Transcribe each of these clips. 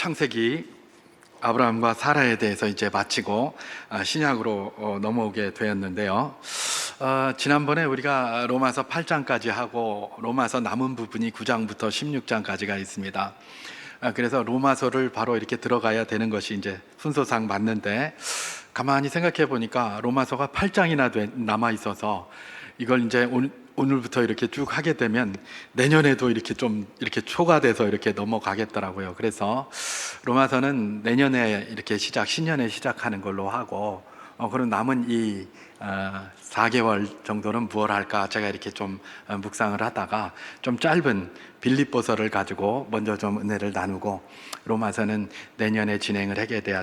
창세기 아브라함과 사라에 대해서 이제 마치고 신약으로 넘어오게 되었는데요. 지난번에 우리가 로마서 8장까지 하고 로마서 남은 부분이 9장부터 16장까지가 있습니다. 그래서 로마서를 바로 이렇게 들어가야 되는 것이 이제 순서상 맞는데, 가만히 생각해 보니까 로마서가 8장이나 남아 있어서 이걸 이제 오늘부터 이렇게 쭉 하게 되면 내년에도 이렇게 좀 이렇게 초과돼서 이렇게 넘어가겠더라고요. 그래서 로마서는 내년에 이렇게 신년에 시작하는 걸로 하고, 그럼 남은 이 4개월 정도는 무엇 할까 제가 이렇게 좀 묵상을 하다가 좀 짧은 빌립보서를 가지고 먼저 좀 은혜를 나누고 로마서는 내년에 진행을 하게 돼야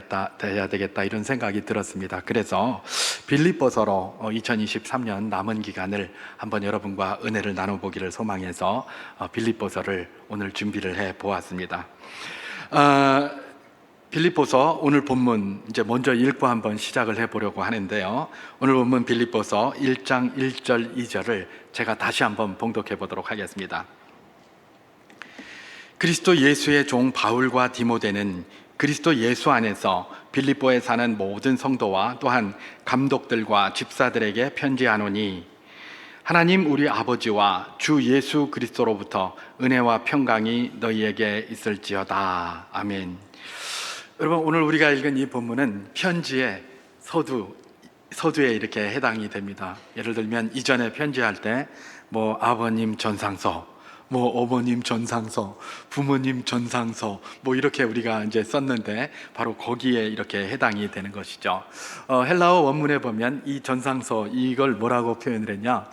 되겠다 이런 생각이 들었습니다. 그래서 빌립보서로 2023년 남은 기간을 한번 여러분과 은혜를 나눠보기를 소망해서 빌립보서를 오늘 준비를 해 보았습니다. 빌립보서 오늘 본문 이제 먼저 읽고 한번 시작을 해보려고 하는데요. 오늘 본문 빌립보서 1장 1절 2절을 제가 다시 한번 봉독해 보도록 하겠습니다. 그리스도 예수의 종 바울과 디모데는 그리스도 예수 안에서 빌립보에 사는 모든 성도와 또한 감독들과 집사들에게 편지하노니, 하나님 우리 아버지와 주 예수 그리스도로부터 은혜와 평강이 너희에게 있을지어다. 아멘. 여러분, 오늘 우리가 읽은 이 본문은 편지의 서두에 이렇게 해당이 됩니다. 예를 들면 이전에 편지할 때 뭐 아버님 전상서, 뭐 어머님 전상서, 부모님 전상서, 뭐 이렇게 우리가 이제 썼는데 바로 거기에 이렇게 해당이 되는 것이죠. 헬라어 원문에 보면 이 전상서, 이걸 뭐라고 표현을 했냐?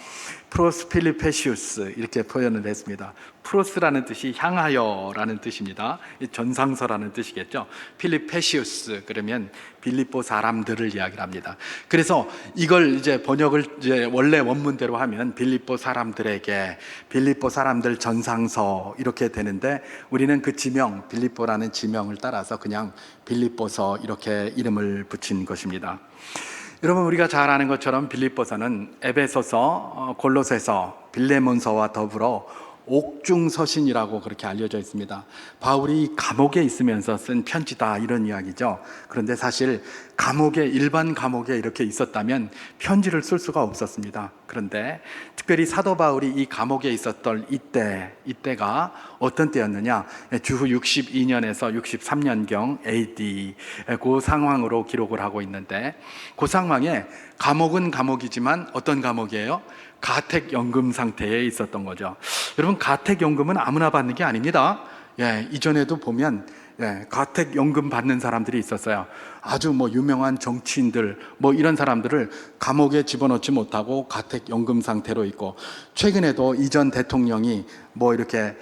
프로스 필리페시우스 이렇게 표현을 했습니다. 프로스라는 뜻이 향하여라는 뜻입니다. 전상서라는 뜻이겠죠. 필리페시우스 그러면 빌립보 사람들을 이야기를 합니다. 그래서 이걸 이제 번역을 이제 원래 원문대로 하면 빌립보 사람들에게, 빌립보 사람들 전상서 이렇게 되는데, 우리는 그 지명, 빌립보라는 지명을 따라서 그냥 빌립보서 이렇게 이름을 붙인 것입니다. 여러분, 우리가 잘 아는 것처럼 빌립보서는 에베소서, 골로새서, 빌레몬서와 더불어 옥중서신이라고 그렇게 알려져 있습니다. 바울이 감옥에 있으면서 쓴 편지다 이런 이야기죠. 그런데 사실 일반 감옥에 이렇게 있었다면 편지를 쓸 수가 없었습니다. 그런데 특별히 사도 바울이 이 감옥에 있었던 이때가 어떤 때였느냐? 주후 62년에서 63년경 AD 그 상황으로 기록을 하고 있는데, 그 상황에 감옥은 감옥이지만 어떤 감옥이에요? 가택연금 상태에 있었던 거죠. 여러분, 가택연금은 아무나 받는 게 아닙니다. 이전에도 보면 가택연금 받는 사람들이 있었어요. 아주 유명한 정치인들 이런 사람들을 감옥에 집어넣지 못하고 가택연금 상태로 있고, 최근에도 이전 대통령이 이렇게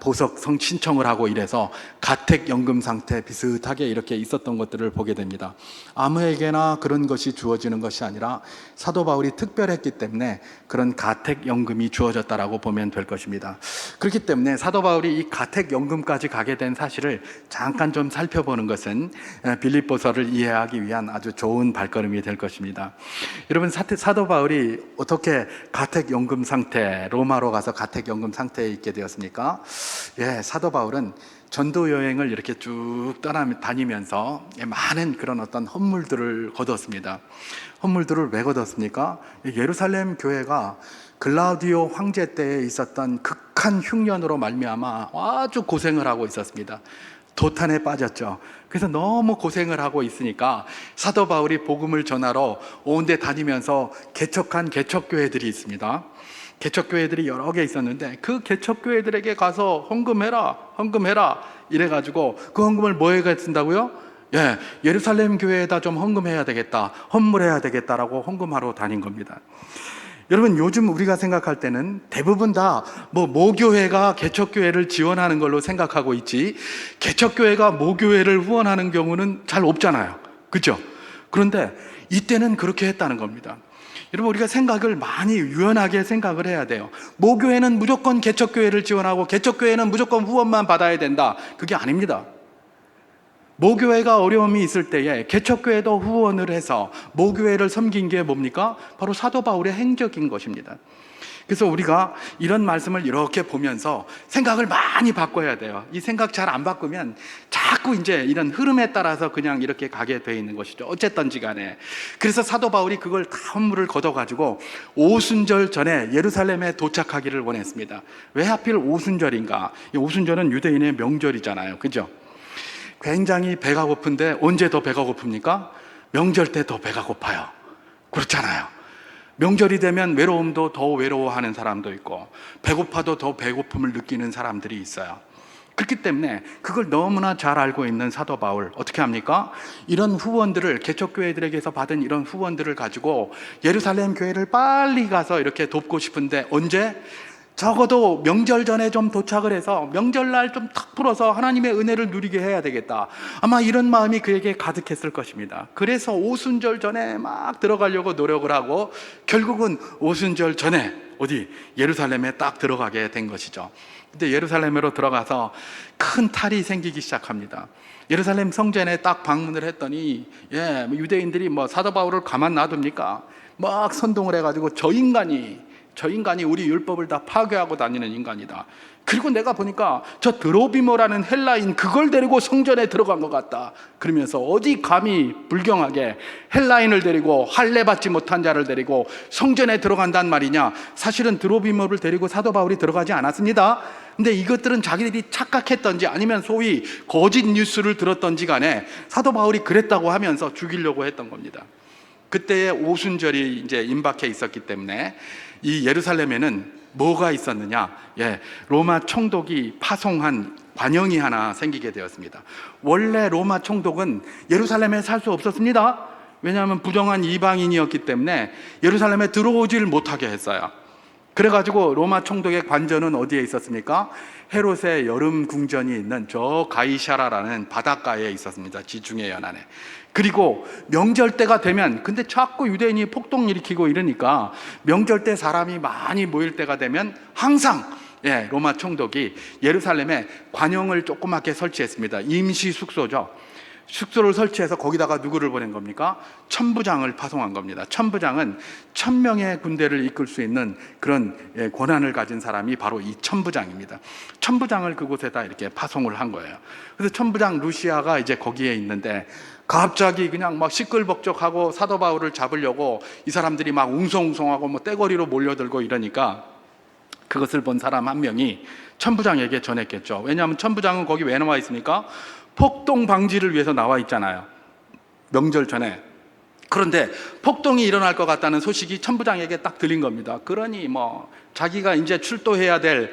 보석 신청을 하고 이래서 가택연금 상태 비슷하게 이렇게 있었던 것들을 보게 됩니다. 아무에게나 그런 것이 주어지는 것이 아니라 사도 바울이 특별했기 때문에 그런 가택연금이 주어졌다라고 보면 될 것입니다. 그렇기 때문에 사도 바울이 이 가택연금까지 가게 된 사실을 잠깐 좀 살펴보는 것은 빌립보서를 이해하기 위한 아주 좋은 발걸음이 될 것입니다. 여러분, 사도 바울이 어떻게 가택연금 상태, 로마로 가서 가택연금 상태에 있게 되었습니까? 사도 바울은 전도 여행을 이렇게 쭉 다니면서 많은 그런 어떤 헌물들을 거뒀습니다. 헌물들을 왜 거뒀습니까? 예루살렘 교회가 글라우디오 황제 때에 있었던 극한 흉년으로 말미암아 아주 고생을 하고 있었습니다. 도탄에 빠졌죠. 그래서 너무 고생을 하고 있으니까 사도 바울이 복음을 전하러 온 데 다니면서 개척한 개척교회들이 있습니다. 개척교회들이 여러 개 있었는데 그 개척교회들에게 가서 헌금해라 이래가지고 그 헌금을 뭐에 쓴다고요? 예루살렘 교회에다 좀 헌금해야 되겠다, 헌물해야 되겠다라고 헌금하러 다닌 겁니다. 여러분, 요즘 우리가 생각할 때는 대부분 다 모교회가 개척교회를 지원하는 걸로 생각하고 있지, 개척교회가 모교회를 후원하는 경우는 잘 없잖아요. 그렇죠? 그런데 이때는 그렇게 했다는 겁니다. 여러분, 우리가 생각을 많이 유연하게 생각을 해야 돼요. 모교회는 무조건 개척교회를 지원하고 개척교회는 무조건 후원만 받아야 된다. 그게 아닙니다. 모교회가 어려움이 있을 때에 개척교회도 후원을 해서 모교회를 섬긴 게 뭡니까? 바로 사도 바울의 행적인 것입니다. 그래서 우리가 이런 말씀을 이렇게 보면서 생각을 많이 바꿔야 돼요. 이 생각 잘 안 바꾸면 자꾸 이제 이런 흐름에 따라서 그냥 이렇게 가게 돼 있는 것이죠. 어쨌든지 간에. 그래서 사도 바울이 그걸 다 헌물을 걷어가지고 오순절 전에 예루살렘에 도착하기를 원했습니다. 왜 하필 오순절인가? 오순절은 유대인의 명절이잖아요. 그죠? 굉장히 배가 고픈데 언제 더 배가 고픕니까? 명절 때 더 배가 고파요. 그렇잖아요. 명절이 되면 외로움도 더 외로워하는 사람도 있고 배고파도 더 배고픔을 느끼는 사람들이 있어요. 그렇기 때문에 그걸 너무나 잘 알고 있는 사도 바울 어떻게 합니까? 이런 후원들을 개척교회들에게서 받은 이런 후원들을 가지고 예루살렘 교회를 빨리 가서 이렇게 돕고 싶은데 언제? 적어도 명절 전에 좀 도착을 해서 명절날 좀 탁 풀어서 하나님의 은혜를 누리게 해야 되겠다. 아마 이런 마음이 그에게 가득했을 것입니다. 그래서 오순절 전에 막 들어가려고 노력을 하고 결국은 오순절 전에 어디 예루살렘에 딱 들어가게 된 것이죠. 근데 예루살렘으로 들어가서 큰 탈이 생기기 시작합니다. 예루살렘 성전에 딱 방문을 했더니 유대인들이 사도 바울을 가만 놔둡니까? 막 선동을 해가지고 저 인간이 우리 율법을 다 파괴하고 다니는 인간이다. 그리고 내가 보니까 저 드로비모라는 헬라인 그걸 데리고 성전에 들어간 것 같다. 그러면서 어디 감히 불경하게 헬라인을 데리고 할례 받지 못한 자를 데리고 성전에 들어간단 말이냐. 사실은 드로비모를 데리고 사도 바울이 들어가지 않았습니다. 근데 이것들은 자기들이 착각했던지 아니면 소위 거짓 뉴스를 들었던지 간에 사도 바울이 그랬다고 하면서 죽이려고 했던 겁니다. 그때의 오순절이 이제 임박해 있었기 때문에 이 예루살렘에는 뭐가 있었느냐? 로마 총독이 파송한 관영이 하나 생기게 되었습니다. 원래 로마 총독은 예루살렘에 살 수 없었습니다. 왜냐하면 부정한 이방인이었기 때문에 예루살렘에 들어오질 못하게 했어요. 그래가지고 로마 총독의 관저는 어디에 있었습니까? 헤롯의 여름 궁전이 있는 저 가이샤라라는 바닷가에 있었습니다. 지중해 연안에. 그리고 명절 때가 되면, 근데 자꾸 유대인이 폭동 일으키고 이러니까 명절 때 사람이 많이 모일 때가 되면 항상 로마 총독이 예루살렘에 관영을 조그맣게 설치했습니다. 임시 숙소죠. 숙소를 설치해서 거기다가 누구를 보낸 겁니까? 천부장을 파송한 겁니다. 천부장은 1000명의 군대를 이끌 수 있는 그런 권한을 가진 사람이 바로 이 천부장입니다. 천부장을 그곳에다 이렇게 파송을 한 거예요. 그래서 천부장 루시아가 이제 거기에 있는데 갑자기 그냥 막 시끌벅적하고 사도 바울을 잡으려고 이 사람들이 막 웅성웅성하고 떼거리로 몰려들고 이러니까 그것을 본 사람 한 명이 천부장에게 전했겠죠. 왜냐하면 천부장은 거기 왜 나와 있습니까? 폭동 방지를 위해서 나와 있잖아요. 명절 전에. 그런데 폭동이 일어날 것 같다는 소식이 천부장에게 딱 들린 겁니다. 그러니 자기가 이제 출동해야 될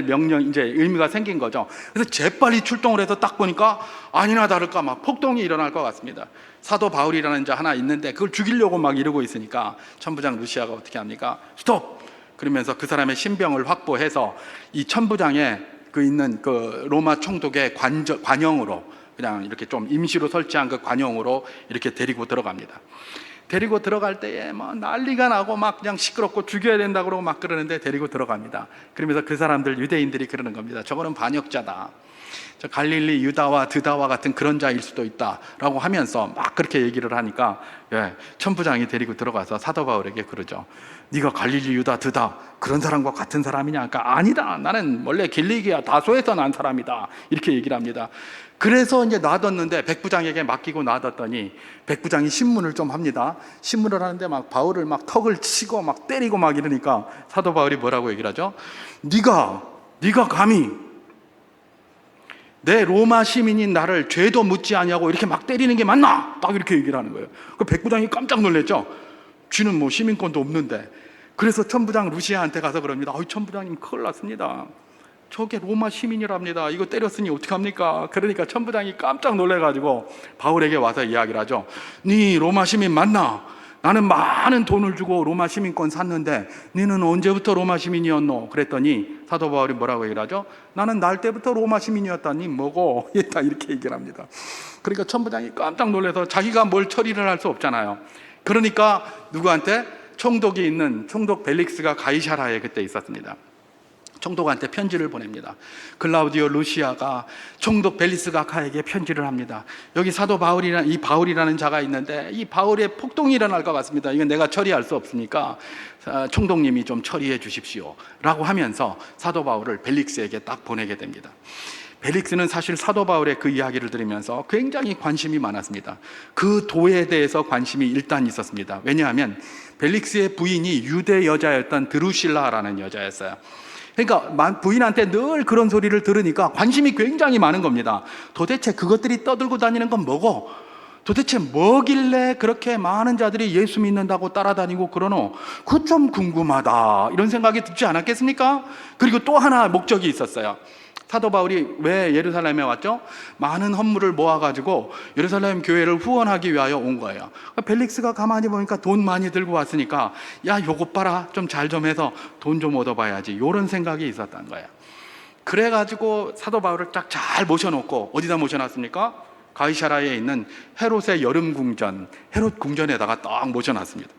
명령, 이제 의미가 생긴 거죠. 그래서 재빨리 출동을 해서 딱 보니까 아니나 다를까 막 폭동이 일어날 것 같습니다. 사도 바울이라는 자 하나 있는데 그걸 죽이려고 막 이러고 있으니까 천부장 루시아가 어떻게 합니까? 스톱! 그러면서 그 사람의 신병을 확보해서 이 천부장의 있는 그 로마 총독의 관영으로 그냥 이렇게 좀 임시로 설치한 그 관영으로 이렇게 데리고 들어갑니다. 데리고 들어갈 때에 난리가 나고 막 그냥 시끄럽고 죽여야 된다 그러고 막 그러는데 데리고 들어갑니다. 그러면서 그 사람들 유대인들이 그러는 겁니다. 저거는 반역자다. 저 갈릴리 유다와 드다와 같은 그런 자일 수도 있다라고 하면서 막 그렇게 얘기를 하니까 천부장이 데리고 들어가서 사도 바울에게 그러죠. 네가 갈릴리 유다 드다 그런 사람과 같은 사람이냐? 그러니까 아니다. 나는 원래 길리기아 다소에서 난 사람이다. 이렇게 얘기를 합니다. 그래서 이제 놔뒀는데 백부장에게 맡기고 놔뒀더니 백부장이 신문을 좀 합니다. 신문을 하는데 막 바울을 막 턱을 치고 막 때리고 막 이러니까 사도 바울이 뭐라고 얘기를 하죠? 네가 감히 내 로마 시민인 나를 죄도 묻지 아니하고 이렇게 막 때리는 게 맞나? 딱 이렇게 얘기를 하는 거예요. 그 백부장이 깜짝 놀랐죠. 쥐는 시민권도 없는데. 그래서 천부장 루시아한테 가서 그럽니다. 천부장님 큰일 났습니다. 저게 로마 시민이랍니다. 이거 때렸으니 어떡합니까? 그러니까 천부장이 깜짝 놀래가지고 바울에게 와서 이야기를 하죠. 네 로마 시민 맞나? 나는 많은 돈을 주고 로마 시민권 샀는데 너는 언제부터 로마 시민이었노? 그랬더니 사도 바울이 뭐라고 얘기를 하죠? 나는 날 때부터 로마 시민이었다니 뭐고? 다 이렇게 얘기를 합니다. 그러니까 천부장이 깜짝 놀라서 자기가 뭘 처리를 할 수 없잖아요. 그러니까 누구한테? 총독이 있는 총독 벨릭스가 가이사라에 그때 있었습니다. 총독한테 편지를 보냅니다. 클라우디오 루시아가 총독 벨리스 가카에게 편지를 합니다. 여기 사도 바울이라는, 이 바울이라는 자가 있는데 이 바울의 폭동이 일어날 것 같습니다. 이건 내가 처리할 수 없으니까 총독님이 좀 처리해 주십시오 라고 하면서 사도 바울을 벨릭스에게 딱 보내게 됩니다. 벨릭스는 사실 사도 바울의 그 이야기를 들으면서 굉장히 관심이 많았습니다. 그 도에 대해서 관심이 일단 있었습니다. 왜냐하면 벨릭스의 부인이 유대 여자였던 드루실라라는 여자였어요. 그러니까 부인한테 늘 그런 소리를 들으니까 관심이 굉장히 많은 겁니다. 도대체 그것들이 떠들고 다니는 건 뭐고, 도대체 뭐길래 그렇게 많은 자들이 예수 믿는다고 따라다니고 그러노? 그거 좀 궁금하다, 이런 생각이 들지 않았겠습니까? 그리고 또 하나 목적이 있었어요. 사도 바울이 왜 예루살렘에 왔죠? 많은 헌물을 모아가지고 예루살렘 교회를 후원하기 위하여 온 거예요. 벨릭스가 가만히 보니까 돈 많이 들고 왔으니까 야, 요것 봐라, 좀 잘 좀 해서 돈 좀 얻어봐야지, 이런 생각이 있었던 거예요. 그래가지고 사도 바울을 딱 잘 모셔놓고 어디다 모셔놨습니까? 가이사라에 있는 헤롯의 여름 궁전, 헤롯 궁전에다가 딱 모셔놨습니다.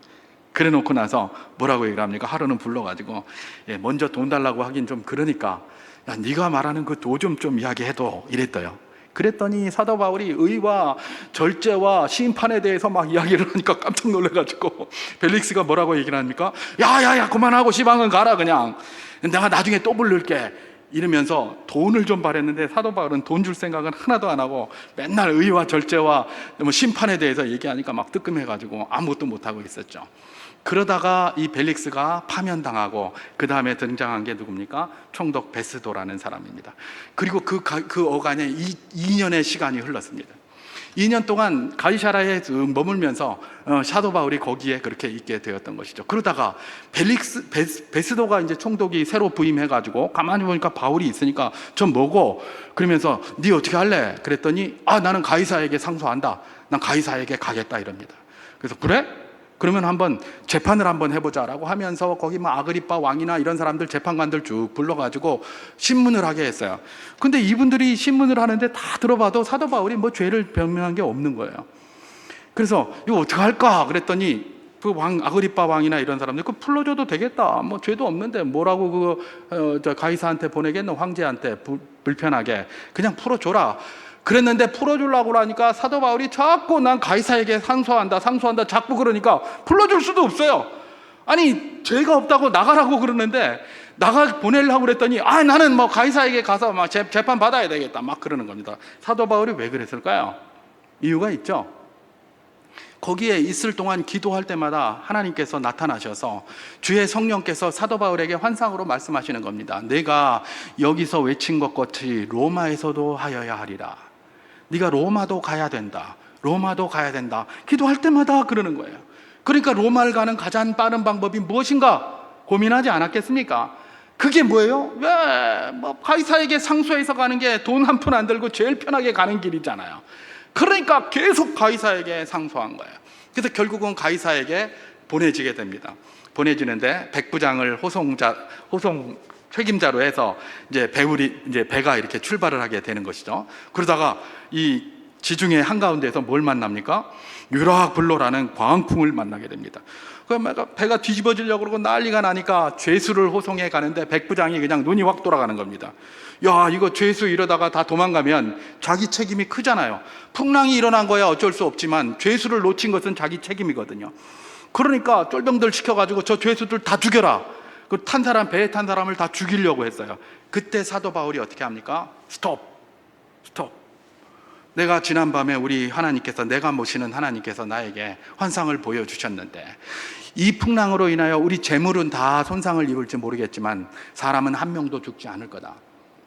그래 놓고 나서 뭐라고 얘기를 합니까? 하루는 불러가지고 먼저 돈 달라고 하긴 좀 그러니까 야, 네가 말하는 그 도 좀 이야기해도, 이랬어요. 그랬더니 사도 바울이 의와 절제와 심판에 대해서 막 이야기를 하니까 깜짝 놀라가지고 벨릭스가 뭐라고 얘기를 합니까? 야야야, 그만하고 시방은 가라, 그냥 내가 나중에 또 부를게, 이러면서 돈을 좀 바랬는데 사도 바울은 돈 줄 생각은 하나도 안 하고 맨날 의와 절제와 뭐 심판에 대해서 얘기하니까 막 뜨끔해가지고 아무것도 못하고 있었죠. 그러다가 이 벨릭스가 파면당하고 그 다음에 등장한 게 누굽니까? 총독 베스도라는 사람입니다. 그리고 그 어간에 2년의 시간이 흘렀습니다. 2년 동안 가이사라에 머물면서 사도 바울이 거기에 그렇게 있게 되었던 것이죠. 그러다가 베스도가 이제 총독이 새로 부임해가지고 가만히 보니까 바울이 있으니까 전 뭐고, 그러면서 네 어떻게 할래? 그랬더니 나는 가이사에게 상소한다, 난 가이사에게 가겠다, 이럽니다. 그래서 그래? 그러면 한번 재판을 한번 해보자라고 하면서 거기 뭐 아그리빠 왕이나 이런 사람들, 재판관들 쭉 불러가지고 신문을 하게 했어요. 근데 이분들이 신문을 하는데 다 들어봐도 사도 바울이 뭐 죄를 변명한 게 없는 거예요. 그래서 이거 어떻게 할까? 그랬더니 그 아그리빠 왕이나 이런 사람들 그 풀어줘도 되겠다, 뭐 죄도 없는데 뭐라고 가이사한테 보내겠노, 황제한테 불편하게 그냥 풀어줘라. 그랬는데 풀어주려고 하니까 사도 바울이 자꾸 난 가이사에게 상소한다 자꾸 그러니까 풀어줄 수도 없어요. 아니, 죄가 없다고 나가라고 그러는데 보내려고 그랬더니 나는 뭐 가이사에게 가서 막 재판 받아야 되겠다, 막 그러는 겁니다. 사도 바울이 왜 그랬을까요? 이유가 있죠. 거기에 있을 동안 기도할 때마다 하나님께서 나타나셔서 주의 성령께서 사도 바울에게 환상으로 말씀하시는 겁니다. 내가 여기서 외친 것 같이 로마에서도 하여야 하리라. 네가 로마도 가야 된다, 로마도 가야 된다, 기도할 때마다 그러는 거예요. 그러니까 로마를 가는 가장 빠른 방법이 무엇인가 고민하지 않았겠습니까? 그게 뭐예요? 왜 가이사에게 상소해서 가는 게 돈 한 푼 안 들고 제일 편하게 가는 길이잖아요. 그러니까 계속 가이사에게 상소한 거예요. 그래서 결국은 가이사에게 보내지게 됩니다. 보내지는데 백부장을 호송 책임자로 해서 이제 배가 이렇게 출발을 하게 되는 것이죠. 그러다가 이 지중해 한가운데에서 뭘 만납니까? 유라굴로라는 광풍을 만나게 됩니다. 그러면 배가 뒤집어지려고 그러고 난리가 나니까 죄수를 호송해 가는데 백부장이 그냥 눈이 확 돌아가는 겁니다. 야, 이거 죄수 이러다가 다 도망가면 자기 책임이 크잖아요. 풍랑이 일어난 거야 어쩔 수 없지만 죄수를 놓친 것은 자기 책임이거든요. 그러니까 쫄병들 시켜가지고 저 죄수들 다 죽여라. 배에 탄 사람을 다 죽이려고 했어요. 그때 사도 바울이 어떻게 합니까? 스톱. 내가 지난밤에 내가 모시는 하나님께서 나에게 환상을 보여주셨는데 이 풍랑으로 인하여 우리 재물은 다 손상을 입을지 모르겠지만 사람은 한 명도 죽지 않을 거다.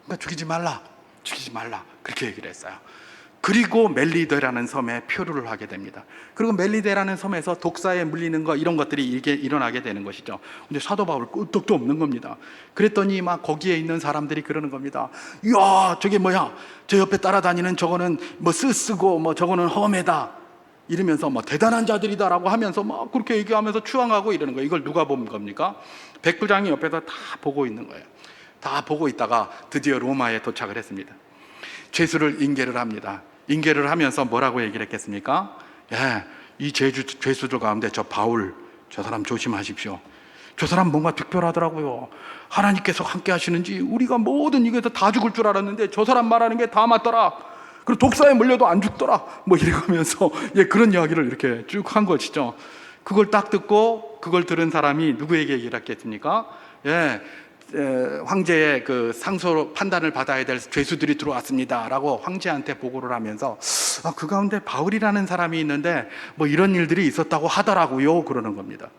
그러니까 죽이지 말라 그렇게 얘기를 했어요. 그리고 멜리데라는 섬에 표류를 하게 됩니다. 그리고 멜리데라는 섬에서 독사에 물리는 거, 이런 것들이 일어나게 되는 것이죠. 근데 사도 바울 끄떡도 없는 겁니다. 그랬더니 막 거기에 있는 사람들이 그러는 겁니다. 이야, 저게 뭐야? 저 옆에 따라다니는 저거는 뭐 쓰쓰고 뭐 저거는 험해다, 이러면서 뭐 대단한 자들이다라고 하면서 막 그렇게 얘기하면서 추앙하고 이러는 거예요. 이걸 누가 본 겁니까? 백부장이 옆에서 다 보고 있는 거예요. 다 보고 있다가 드디어 로마에 도착을 했습니다. 죄수를 인계를 합니다. 인계를 하면서 뭐라고 얘기를 했겠습니까? 이 죄수들 가운데 저 바울, 저 사람 조심하십시오. 저 사람 뭔가 특별하더라고요. 하나님께서 함께 하시는지 우리가 모든 이게서 다 죽을 줄 알았는데 저 사람 말하는 게 다 맞더라. 그리고 독사에 물려도 안 죽더라. 뭐 이러면서 그런 이야기를 이렇게 쭉 한 것이죠. 그걸 딱 듣고 그걸 들은 사람이 누구에게 얘기를 했겠습니까? 황제의 그 상소 판단을 받아야 될 죄수들이 들어왔습니다 라고 황제한테 보고를 하면서 그 가운데 바울이라는 사람이 있는데 뭐 이런 일들이 있었다고 하더라고요 그러는 겁니다.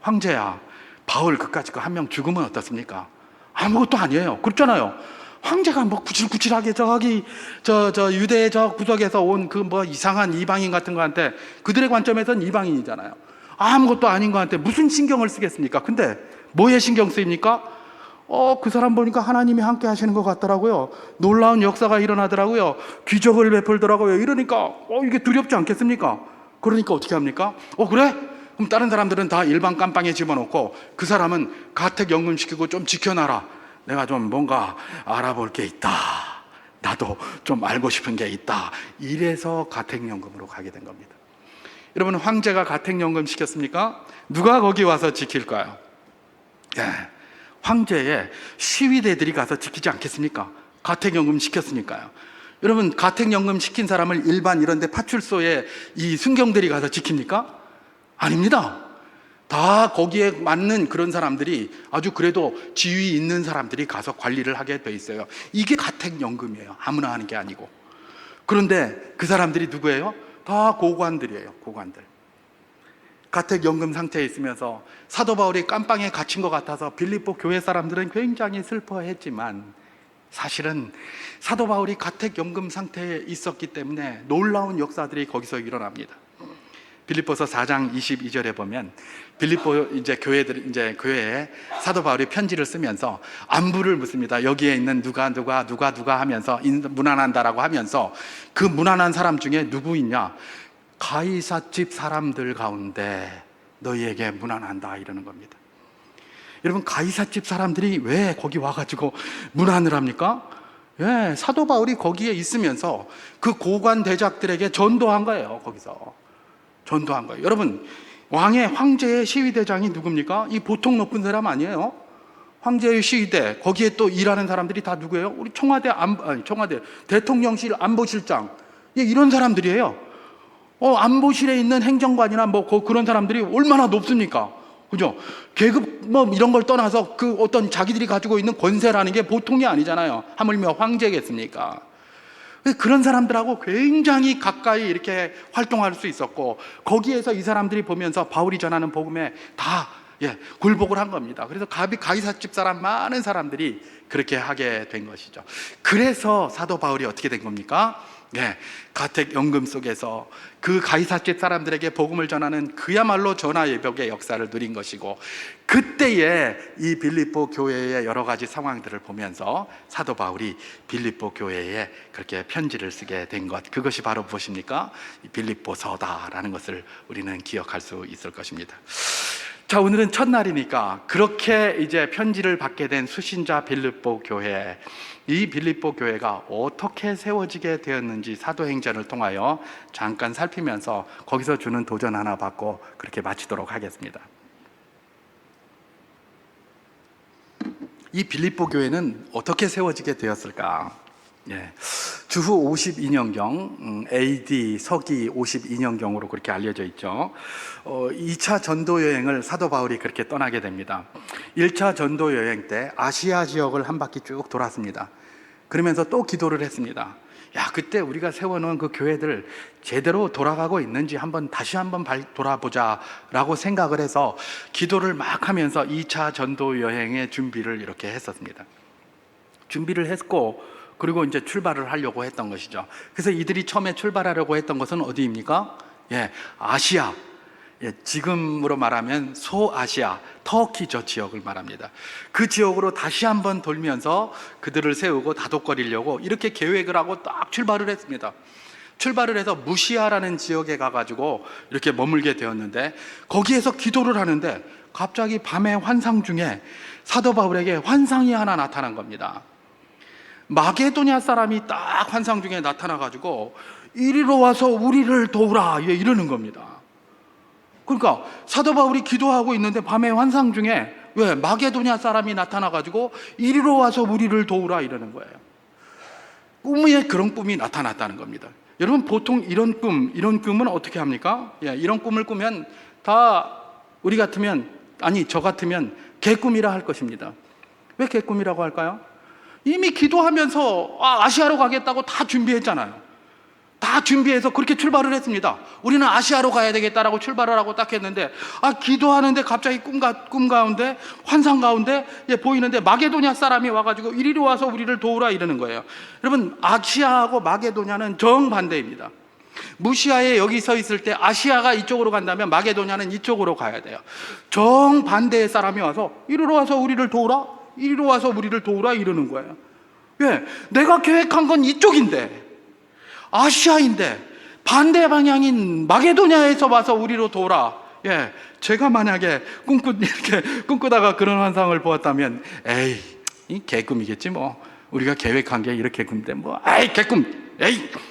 황제야, 바울 그까짓 거 한 명 죽으면 어떻습니까? 아무것도 아니에요. 그렇잖아요. 황제가 뭐 구질구질하게 저 유대의 저 구석에서 온 그 뭐 이상한 이방인 같은 거한테, 그들의 관점에서는 이방인이잖아요. 아무것도 아닌 거한테 무슨 신경을 쓰겠습니까? 근데 뭐에 신경 쓰입니까? 그 사람 보니까 하나님이 함께 하시는 것 같더라고요. 놀라운 역사가 일어나더라고요. 기적을 베풀더라고요. 이러니까 이게 두렵지 않겠습니까? 그러니까 어떻게 합니까? 그래? 그럼 다른 사람들은 다 일반 깜빵에 집어넣고 그 사람은 가택 연금시키고 좀 지켜놔라. 내가 좀 뭔가 알아볼 게 있다. 나도 좀 알고 싶은 게 있다. 이래서 가택연금으로 가게 된 겁니다. 여러분, 황제가 가택연금 시켰습니까? 누가 거기 와서 지킬까요? 황제의 시위대들이 가서 지키지 않겠습니까? 가택연금 시켰으니까요. 여러분, 가택연금 시킨 사람을 일반 이런 데 파출소에 이 순경들이 가서 지킵니까? 아닙니다. 다 거기에 맞는 그런 사람들이, 아주 그래도 지위 있는 사람들이 가서 관리를 하게 돼 있어요. 이게 가택연금이에요. 아무나 하는 게 아니고. 그런데 그 사람들이 누구예요? 다 고관들이에요. 고관들. 가택연금 상태에 있으면서 사도 바울이 깜빵에 갇힌 것 같아서 빌립보 교회 사람들은 굉장히 슬퍼했지만, 사실은 사도 바울이 가택연금 상태에 있었기 때문에 놀라운 역사들이 거기서 일어납니다. 빌립보서 4장 22절에 보면 빌립보 교회에 사도 바울이 편지를 쓰면서 안부를 묻습니다. 여기에 있는 누가 하면서 문안한다라고 하면서 그 문안한 사람 중에 누구 있냐? 가이사집 사람들 가운데 너희에게 문안한다 이러는 겁니다. 여러분, 가이사집 사람들이 왜 거기 와가지고 문안을 합니까? 사도 바울이 거기에 있으면서 그 고관 대작들에게 전도한 거예요. 거기서 전도한 거예요. 여러분, 황제의 시위대장이 누굽니까? 이 보통 높은 사람 아니에요. 황제의 시위대, 거기에 또 일하는 사람들이 다 누구예요? 우리 청와대 대통령실 안보실장, 이런 사람들이에요. 안보실에 있는 행정관이나 뭐 그런 사람들이 얼마나 높습니까? 그죠? 계급 이런 걸 떠나서 그 어떤 자기들이 가지고 있는 권세라는 게 보통이 아니잖아요. 하물며 황제겠습니까? 그런 사람들하고 굉장히 가까이 이렇게 활동할 수 있었고, 거기에서 이 사람들이 보면서 바울이 전하는 복음에 다 굴복을 한 겁니다. 그래서 가이사집 사람 많은 사람들이 그렇게 하게 된 것이죠. 그래서 사도 바울이 어떻게 된 겁니까? 가택연금 속에서 그 가이사집 사람들에게 복음을 전하는 그야말로 전화예복의 역사를 누린 것이고, 그때에 이 빌립보 교회의 여러 가지 상황들을 보면서 사도 바울이 빌립보 교회에 그렇게 편지를 쓰게 된 것, 그것이 바로 무엇입니까? 빌립보서다라는 것을 우리는 기억할 수 있을 것입니다. 자, 오늘은 첫날이니까 그렇게 이제 편지를 받게 된 수신자 빌립보 교회, 이 빌립보 교회가 어떻게 세워지게 되었는지 사도행전을 통하여 잠깐 살피면서 거기서 주는 도전 하나 받고 그렇게 마치도록 하겠습니다. 이 빌립보 교회는 어떻게 세워지게 되었을까? 주후 52년경, AD 서기 52년경으로 그렇게 알려져 있죠. 2차 전도 여행을 사도 바울이 그렇게 떠나게 됩니다. 1차 전도 여행 때 아시아 지역을 한 바퀴 쭉 돌았습니다. 그러면서 또 기도를 했습니다. 그때 우리가 세워놓은 그 교회들 제대로 돌아가고 있는지 다시 한번 돌아보자 라고 생각을 해서 기도를 막 하면서 2차 전도 여행의 준비를 이렇게 했었습니다. 준비를 했고, 그리고 이제 출발을 하려고 했던 것이죠. 그래서 이들이 처음에 출발하려고 했던 것은 어디입니까? 아시아. 지금으로 말하면 소아시아, 터키 저 지역을 말합니다. 그 지역으로 다시 한번 돌면서 그들을 세우고 다독거리려고 이렇게 계획을 하고 딱 출발을 했습니다. 출발을 해서 무시아라는 지역에 가가지고 이렇게 머물게 되었는데, 거기에서 기도를 하는데 갑자기 밤의 환상 중에 사도 바울에게 환상이 하나 나타난 겁니다. 마게도냐 사람이 딱 환상 중에 나타나가지고 이리로 와서 우리를 도우라 이러는 겁니다. 그러니까 사도 바울이 기도하고 있는데 밤에 환상 중에 왜 마게도냐 사람이 나타나가지고 이리로 와서 우리를 도우라 이러는 거예요. 꿈에 그런 꿈이 나타났다는 겁니다. 여러분, 보통 이런 꿈은 어떻게 합니까? 이런 꿈을 꾸면 다 우리 같으면, 아니 저 같으면 개꿈이라 할 것입니다. 왜 개꿈이라고 할까요? 이미 기도하면서 아시아로 가겠다고 다 준비했잖아요. 다 준비해서 그렇게 출발을 했습니다. 우리는 아시아로 가야 되겠다라고 출발을 하고 딱 했는데, 기도하는데 갑자기 꿈 가운데, 환상 가운데 보이는데 마게도냐 사람이 와가지고 이리로 와서 우리를 도우라 이러는 거예요. 여러분, 아시아하고 마게도냐는 정반대입니다. 무시아에 여기 서 있을 때 아시아가 이쪽으로 간다면 마게도냐는 이쪽으로 가야 돼요. 정반대의 사람이 와서 이리로 와서 우리를 도우라, 이리로 와서 우리를 도우라 이러는 거예요. 왜? 내가 계획한 건 이쪽인데, 아시아인데 반대 방향인 마게도냐에서 와서 우리로 도우라. 제가 만약에 이렇게 꿈꾸다가 그런 환상을 보았다면, 이 개꿈이겠지 뭐. 우리가 계획한 게 이렇게 꿈인데 뭐, 개꿈,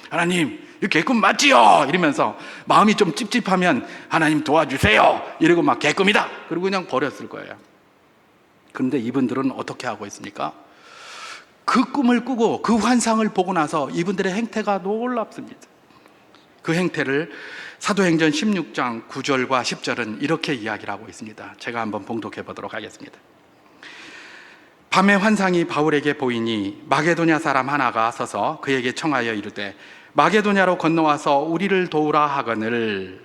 하나님 이 개꿈 맞지요? 이러면서 마음이 좀 찝찝하면 하나님 도와주세요 이러고 막 개꿈이다 그리고 그냥 버렸을 거예요. 그런데 이분들은 어떻게 하고 있습니까? 그 꿈을 꾸고 그 환상을 보고 나서 이분들의 행태가 놀랍습니다. 그 행태를 사도행전 16장 9절과 10절은 이렇게 이야기를 하고 있습니다. 제가 한번 봉독해 보도록 하겠습니다. 밤에 환상이 바울에게 보이니 마게도냐 사람 하나가 서서 그에게 청하여 이르되 마게도냐로 건너와서 우리를 도우라 하거늘,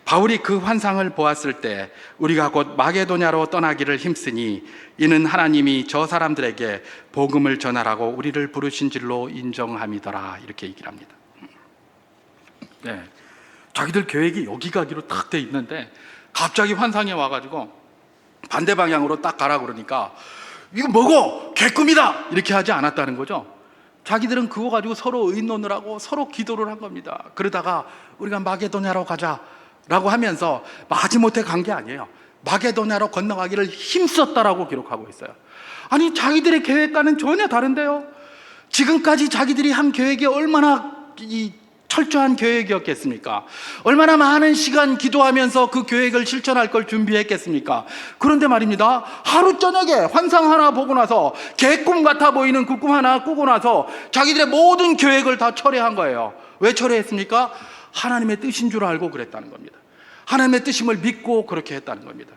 바울이 그 환상을 보았을 때 우리가 곧 마게도냐로 떠나기를 힘쓰니 이는 하나님이 저 사람들에게 복음을 전하라고 우리를 부르신 줄로 인정함이더라 이렇게 얘기를 합니다. 자기들 계획이 여기 가기로 딱 돼 있는데 갑자기 환상이 와가지고 반대 방향으로 딱 가라 그러니까 이거 뭐고? 개꿈이다! 이렇게 하지 않았다는 거죠. 자기들은 그거 가지고 서로 의논을 하고 서로 기도를 한 겁니다. 그러다가 우리가 마게도냐로 가자 라고 하면서 마지못해 간 게 아니에요. 마게도냐로 건너가기를 힘썼다라고 기록하고 있어요. 아니, 자기들의 계획과는 전혀 다른데요. 지금까지 자기들이 한 계획이 얼마나 철저한 계획이었겠습니까? 얼마나 많은 시간 기도하면서 그 계획을 실천할 걸 준비했겠습니까? 그런데 말입니다, 하루 저녁에 환상 하나 보고 나서 개꿈 같아 보이는 그 꿈 하나 꾸고 나서 자기들의 모든 계획을 다 철회한 거예요. 왜 철회했습니까? 하나님의 뜻인 줄 알고 그랬다는 겁니다. 하나님의 뜻임을 믿고 그렇게 했다는 겁니다.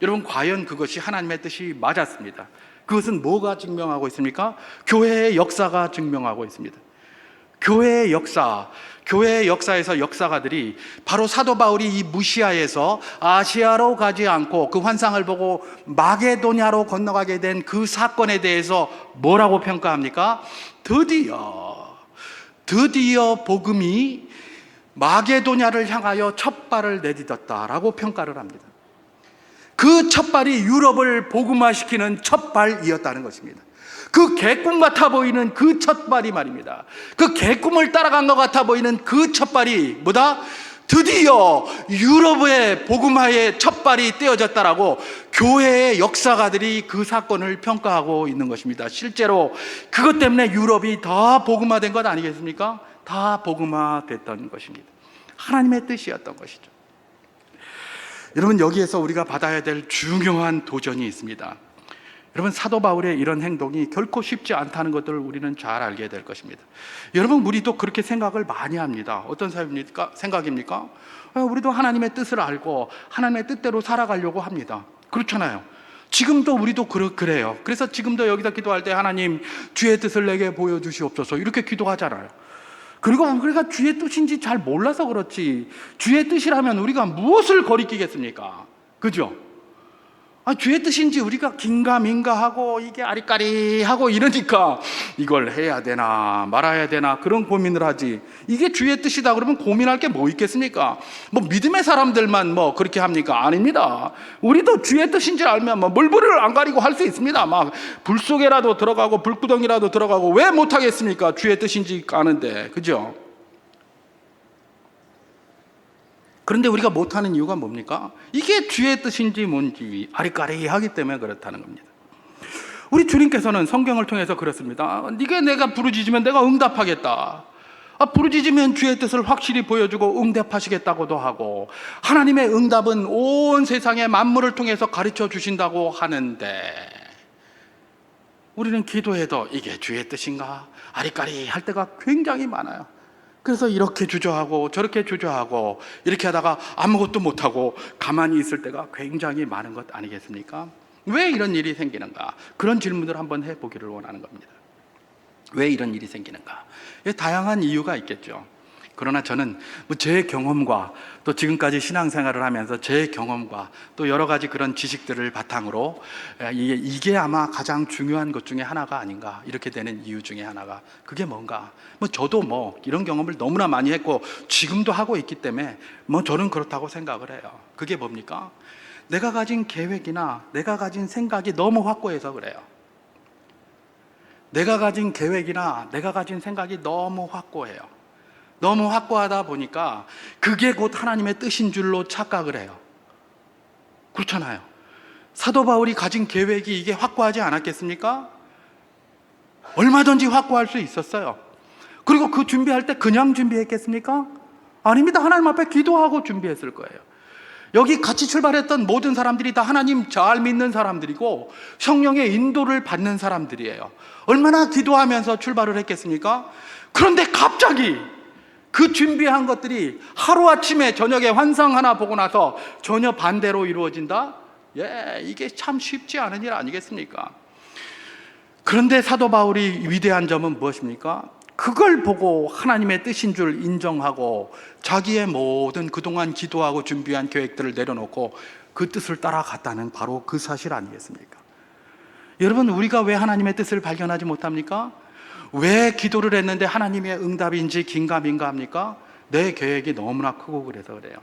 여러분, 과연 그것이 하나님의 뜻이 맞았습니다. 그것은 뭐가 증명하고 있습니까? 교회의 역사가 증명하고 있습니다. 교회의 역사에서 역사가들이 바로 사도 바울이 이 무시아에서 아시아로 가지 않고 그 환상을 보고 마게도냐로 건너가게 된 그 사건에 대해서 뭐라고 평가합니까? 드디어 복음이 마게도냐를 향하여 첫 발을 내딛었다라고 평가를 합니다. 그 첫 발이 유럽을 복음화시키는 첫 발이었다는 것입니다. 그 개꿈 같아 보이는 그 첫 발이 말입니다. 그 개꿈을 따라간 것 같아 보이는 그 첫 발이 뭐다? 드디어 유럽의 복음화의 첫 발이 떼어졌다라고 교회의 역사가들이 그 사건을 평가하고 있는 것입니다. 실제로 그것 때문에 유럽이 다 복음화된 것 아니겠습니까? 다 복음화됐던 것입니다. 하나님의 뜻이었던 것이죠. 여러분, 여기에서 우리가 받아야 될 중요한 도전이 있습니다. 여러분, 사도 바울의 이런 행동이 결코 쉽지 않다는 것들을 우리는 잘 알게 될 것입니다. 여러분, 우리도 그렇게 생각을 많이 합니다. 어떤 생각입니까? 우리도 하나님의 뜻을 알고 하나님의 뜻대로 살아가려고 합니다. 그렇잖아요. 지금도 우리도 그래요. 그래서 지금도 여기다 기도할 때 하나님 주의 뜻을 내게 보여주시옵소서 이렇게 기도하잖아요. 그리고 우리가 주의 뜻인지 잘 몰라서 그렇지, 주의 뜻이라면 우리가 무엇을 거리끼겠습니까? 그죠? 주의 뜻인지 우리가 긴가민가하고 이게 아리까리하고 이러니까 이걸 해야 되나 말아야 되나 그런 고민을 하지, 이게 주의 뜻이다 그러면 고민할 게 뭐 있겠습니까? 뭐 믿음의 사람들만 뭐 그렇게 합니까? 아닙니다. 우리도 주의 뜻인지 알면 뭐 물불을 안 가리고 할 수 있습니다. 막 불 속에라도 들어가고 불구덩이라도 들어가고 왜 못하겠습니까? 주의 뜻인지 아는데, 그죠? 그런데 우리가 못하는 이유가 뭡니까? 이게 주의 뜻인지 뭔지 아리까리하기 때문에 그렇다는 겁니다. 우리 주님께서는 성경을 통해서 그렇습니다. 네가 내가 부르짖으면 내가 응답하겠다. 부르짖으면 주의 뜻을 확실히 보여주고 응답하시겠다고도 하고, 하나님의 응답은 온 세상의 만물을 통해서 가르쳐 주신다고 하는데, 우리는 기도해도 이게 주의 뜻인가 아리까리 할 때가 굉장히 많아요. 그래서 이렇게 주저하고 저렇게 주저하고 이렇게 하다가 아무것도 못하고 가만히 있을 때가 굉장히 많은 것 아니겠습니까? 왜 이런 일이 생기는가? 그런 질문을 한번 해보기를 원하는 겁니다. 왜 이런 일이 생기는가? 다양한 이유가 있겠죠. 그러나 저는 제 경험과 또 지금까지 신앙생활을 하면서 제 경험과 또 여러 가지 그런 지식들을 바탕으로 이게 아마 가장 중요한 것 중에 하나가 아닌가, 이렇게 되는 이유 중에 하나가, 그게 뭔가, 저도 이런 경험을 너무나 많이 했고 지금도 하고 있기 때문에 저는 그렇다고 생각을 해요. 그게 뭡니까? 내가 가진 계획이나 내가 가진 생각이 너무 확고해서 그래요. 내가 가진 계획이나 내가 가진 생각이 너무 확고해요. 너무 확고하다 보니까 그게 곧 하나님의 뜻인 줄로 착각을 해요. 그렇잖아요. 사도 바울이 가진 계획이 이게 확고하지 않았겠습니까? 얼마든지 확고할 수 있었어요. 그리고 그 준비할 때 그냥 준비했겠습니까? 아닙니다. 하나님 앞에 기도하고 준비했을 거예요. 여기 같이 출발했던 모든 사람들이 다 하나님 잘 믿는 사람들이고 성령의 인도를 받는 사람들이에요. 얼마나 기도하면서 출발을 했겠습니까? 그런데 갑자기 그 준비한 것들이 하루아침에 저녁에 환상 하나 보고 나서 전혀 반대로 이루어진다? 이게 참 쉽지 않은 일 아니겠습니까? 그런데 사도 바울이 위대한 점은 무엇입니까? 그걸 보고 하나님의 뜻인 줄 인정하고 자기의 모든 그동안 기도하고 준비한 계획들을 내려놓고 그 뜻을 따라갔다는 바로 그 사실 아니겠습니까? 여러분, 우리가 왜 하나님의 뜻을 발견하지 못합니까? 왜 기도를 했는데 하나님의 응답인지 긴가민가 합니까? 내 계획이 너무나 크고 그래서 그래요.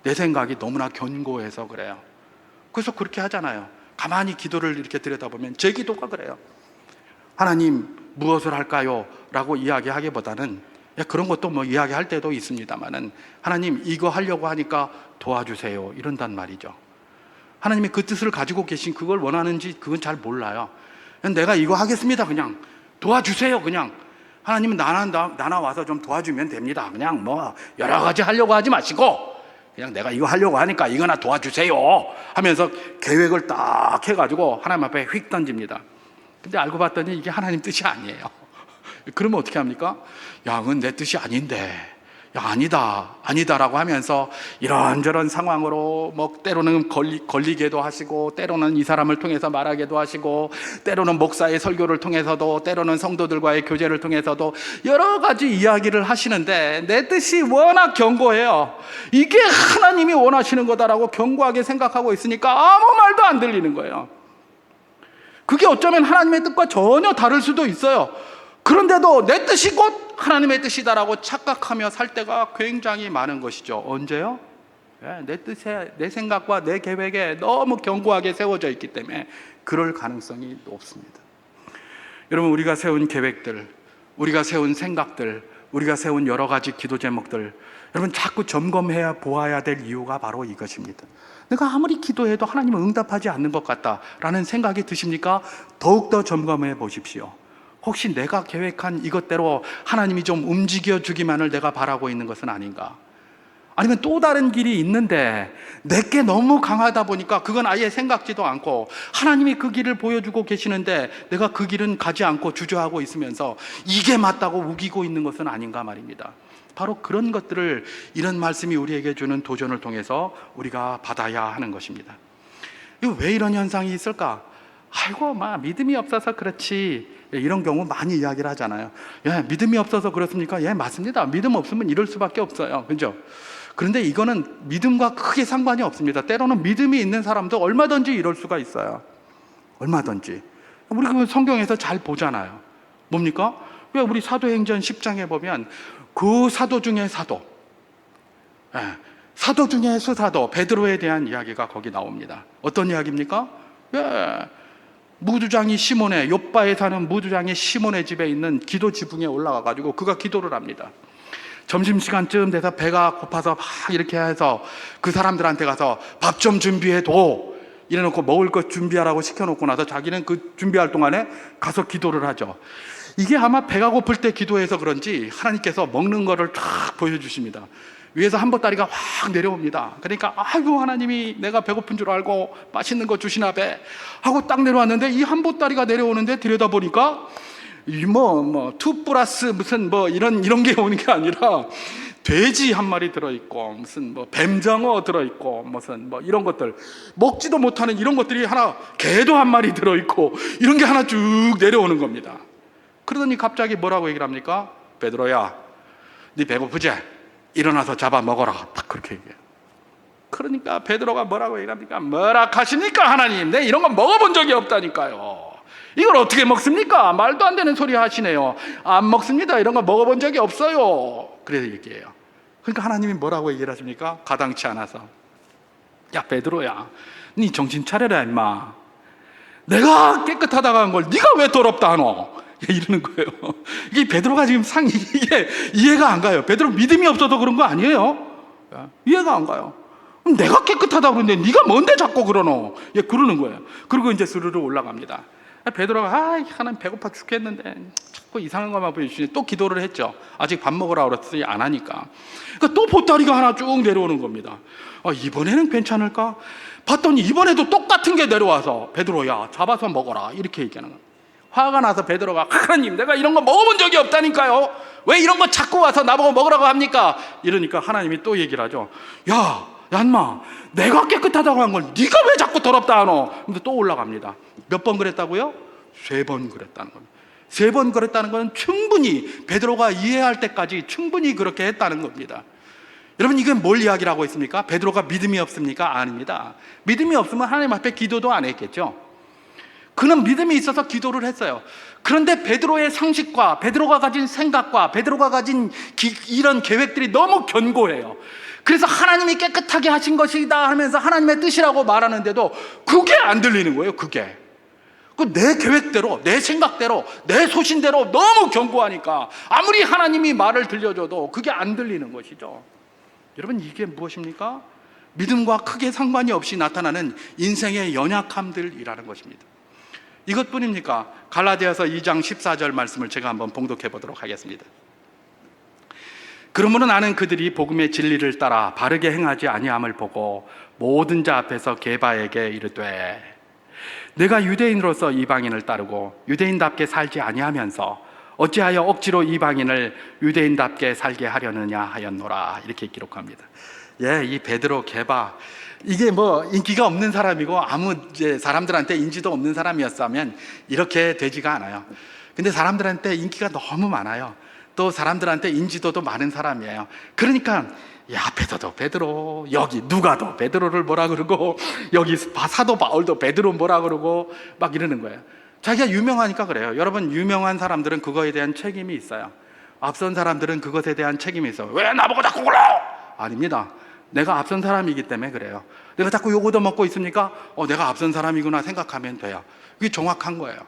내 생각이 너무나 견고해서 그래요. 그래서 그렇게 하잖아요. 가만히 기도를 이렇게 들여다보면 제 기도가 그래요. 하나님 무엇을 할까요? 라고 이야기하기보다는, 그런 것도 이야기할 때도 있습니다만은, 하나님 이거 하려고 하니까 도와주세요, 이런단 말이죠. 하나님이 그 뜻을 가지고 계신, 그걸 원하는지 그건 잘 몰라요. 그냥 내가 이거 하겠습니다, 그냥 도와주세요, 그냥. 하나님은 나나 와서 좀 도와주면 됩니다. 그냥 여러 가지 하려고 하지 마시고 그냥 내가 이거 하려고 하니까 이거나 도와주세요 하면서 계획을 딱 해가지고 하나님 앞에 휙 던집니다. 근데 알고 봤더니 이게 하나님 뜻이 아니에요. 그러면 어떻게 합니까? 그건 내 뜻이 아닌데, 아니다라고 하면서 이런저런 상황으로 때로는 걸리게도 하시고, 때로는 이 사람을 통해서 말하게도 하시고, 때로는 목사의 설교를 통해서도, 때로는 성도들과의 교제를 통해서도 여러 가지 이야기를 하시는데, 내 뜻이 워낙 견고해요. 이게 하나님이 원하시는 거다라고 견고하게 생각하고 있으니까 아무 말도 안 들리는 거예요. 그게 어쩌면 하나님의 뜻과 전혀 다를 수도 있어요. 그런데도 내 뜻이 곧 하나님의 뜻이다라고 착각하며 살 때가 굉장히 많은 것이죠. 언제요? 내 뜻에, 내 생각과 내 계획에 너무 견고하게 세워져 있기 때문에 그럴 가능성이 높습니다. 여러분, 우리가 세운 계획들, 우리가 세운 생각들, 우리가 세운 여러 가지 기도 제목들, 여러분 자꾸 점검해야 보아야 될 이유가 바로 이것입니다. 내가 아무리 기도해도 하나님은 응답하지 않는 것 같다라는 생각이 드십니까? 더욱더 점검해 보십시오. 혹시 내가 계획한 이것대로 하나님이 좀 움직여주기만을 내가 바라고 있는 것은 아닌가? 아니면 또 다른 길이 있는데 내게 너무 강하다 보니까 그건 아예 생각지도 않고 하나님이 그 길을 보여주고 계시는데 내가 그 길은 가지 않고 주저하고 있으면서 이게 맞다고 우기고 있는 것은 아닌가 말입니다. 바로 그런 것들을 이런 말씀이 우리에게 주는 도전을 통해서 우리가 받아야 하는 것입니다. 왜 이런 현상이 있을까? 믿음이 없어서 그렇지, 이런 경우 많이 이야기를 하잖아요. 믿음이 없어서 그렇습니까? 맞습니다. 믿음 없으면 이럴 수밖에 없어요. 그죠? 그런데 이거는 믿음과 크게 상관이 없습니다. 때로는 믿음이 있는 사람도 얼마든지 이럴 수가 있어요. 얼마든지. 우리 그 성경에서 잘 보잖아요. 뭡니까? 왜 우리 사도행전 10장에 보면 그 사도 중에 사도, 사도 중에 수사도 베드로에 대한 이야기가 거기 나옵니다. 어떤 이야기입니까? 무두장이 시몬의, 욥바에 사는 무두장이 시몬의 집에 있는 기도 지붕에 올라가가지고 그가 기도를 합니다. 점심시간쯤 돼서 배가 고파서 막 이렇게 해서 그 사람들한테 가서 밥 좀 준비해도 이래놓고 먹을 것 준비하라고 시켜놓고 나서 자기는 그 준비할 동안에 가서 기도를 하죠. 이게 아마 배가 고플 때 기도해서 그런지 하나님께서 먹는 거를 쫙 보여주십니다. 위에서 한보따리가 확 내려옵니다. 그러니까 아이고 하나님이 내가 배고픈 줄 알고 맛있는 거 주시나 배 하고 딱 내려왔는데, 이 한보따리가 내려오는데 들여다보니까 투 플러스 무슨 이런 게 오는 게 아니라 돼지 한 마리 들어있고 무슨 뱀장어 들어있고 무슨 이런 것들, 먹지도 못하는 이런 것들이 하나, 개도 한 마리 들어있고 이런 게 하나 쭉 내려오는 겁니다. 그러더니 갑자기 뭐라고 얘기를 합니까? 베드로야, 네 배고프지? 일어나서 잡아 먹어라. 딱 그렇게 얘기해요. 그러니까 베드로가 뭐라고 얘기합니까? 뭐라 하십니까 하나님, 내 이런 거 먹어본 적이 없다니까요. 이걸 어떻게 먹습니까? 말도 안 되는 소리 하시네요. 안 먹습니다. 이런 거 먹어본 적이 없어요. 그래서 얘기해요. 그러니까 하나님이 뭐라고 얘기를 하십니까? 가당치 않아서, 야 베드로야, 네 정신 차려라 임마. 내가 깨끗하다고 한 걸 네가 왜 더럽다 하노? 이러는 거예요. 이게 베드로가 지금 이게 이해가 안 가요. 베드로 믿음이 없어서 그런 거 아니에요. 이해가 안 가요. 그럼 내가 깨끗하다고 그러는데 네가 뭔데 자꾸 그러노? 그러는 거예요. 그리고 이제 스르르 올라갑니다. 베드로가 하나님 배고파 죽겠는데 자꾸 이상한 것만 보여주시니 또 기도를 했죠. 아직 밥 먹으라 그랬더니 안 하니까. 그러니까 또 보따리가 하나 쭉 내려오는 겁니다. 이번에는 괜찮을까? 봤더니 이번에도 똑같은 게 내려와서 베드로야 잡아서 먹어라 이렇게 얘기하는 거예요. 화가 나서 베드로가, 하나님 내가 이런 거 먹어본 적이 없다니까요. 왜 이런 거 자꾸 와서 나보고 먹으라고 합니까? 이러니까 하나님이 또 얘기를 하죠. 야 인마, 내가 깨끗하다고 한 걸 네가 왜 자꾸 더럽다 하노? 근데 또 올라갑니다. 몇 번 그랬다고요? 3번 그랬다는 겁니다. 3번 그랬다는 건 충분히 베드로가 이해할 때까지 충분히 그렇게 했다는 겁니다. 여러분, 이게 뭘 이야기를 하고 있습니까? 베드로가 믿음이 없습니까? 아닙니다. 믿음이 없으면 하나님 앞에 기도도 안 했겠죠. 그는 믿음이 있어서 기도를 했어요. 그런데 베드로의 상식과 베드로가 가진 생각과 베드로가 가진 이런 계획들이 너무 견고해요. 그래서 하나님이 깨끗하게 하신 것이다 하면서 하나님의 뜻이라고 말하는데도 그게 안 들리는 거예요. 그게 내 계획대로, 내 생각대로, 내 소신대로 너무 견고하니까 아무리 하나님이 말을 들려줘도 그게 안 들리는 것이죠. 여러분, 이게 무엇입니까? 믿음과 크게 상관이 없이 나타나는 인생의 연약함들이라는 것입니다. 이것뿐입니까? 갈라디아서 2장 14절 말씀을 제가 한번 봉독해 보도록 하겠습니다. 그러므로 나는 그들이 복음의 진리를 따라 바르게 행하지 아니함을 보고 모든 자 앞에서 게바에게 이르되, 내가 유대인으로서 이방인을 따르고 유대인답게 살지 아니하면서 어찌하여 억지로 이방인을 유대인답게 살게 하려느냐 하였노라. 이렇게 기록합니다. 이 베드로, 게바, 이게 인기가 없는 사람이고 아무 사람들한테 인지도 없는 사람이었다면 이렇게 되지가 않아요. 근데 사람들한테 인기가 너무 많아요. 또 사람들한테 인지도도 많은 사람이에요. 그러니까 베드로, 여기 누가도 베드로를 뭐라 그러고, 여기 사도 바울도 베드로 뭐라 그러고 막 이러는 거예요. 자기가 유명하니까 그래요. 여러분, 유명한 사람들은 그거에 대한 책임이 있어요. 앞선 사람들은 그것에 대한 책임이 있어요. 왜 나보고 자꾸 그러? 아닙니다. 내가 앞선 사람이기 때문에 그래요. 내가 자꾸 요거도 먹고 있으니까 내가 앞선 사람이구나 생각하면 돼요. 그게 정확한 거예요.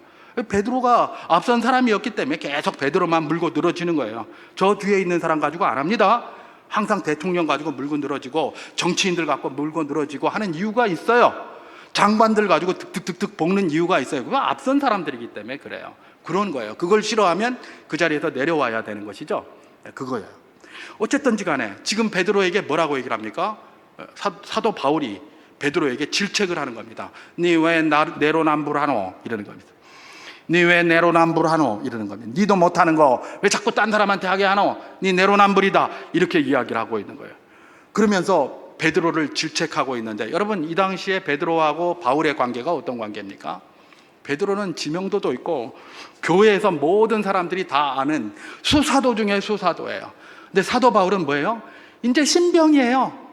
베드로가 앞선 사람이었기 때문에 계속 베드로만 물고 늘어지는 거예요. 저 뒤에 있는 사람 가지고 안 합니다. 항상 대통령 가지고 물고 늘어지고 정치인들 갖고 물고 늘어지고 하는 이유가 있어요. 장관들 가지고 득득득득 볶는 이유가 있어요. 그건 앞선 사람들이기 때문에 그래요. 그런 거예요. 그걸 싫어하면 그 자리에서 내려와야 되는 것이죠. 그거예요. 어쨌든지 간에 지금 베드로에게 뭐라고 얘기를 합니까? 사도 바울이 베드로에게 질책을 하는 겁니다. 니 왜 내로남불하노? 이러는 겁니다. 니 왜 내로남불하노? 이러는 겁니다. 니도 못하는 거 왜 자꾸 딴 사람한테 하게 하노? 니 내로남불이다. 이렇게 이야기를 하고 있는 거예요. 그러면서 베드로를 질책하고 있는데, 여러분, 이 당시에 베드로하고 바울의 관계가 어떤 관계입니까? 베드로는 지명도도 있고 교회에서 모든 사람들이 다 아는 수사도 중에 수사도예요. 근데 사도 바울은 뭐예요? 이제 신병이에요.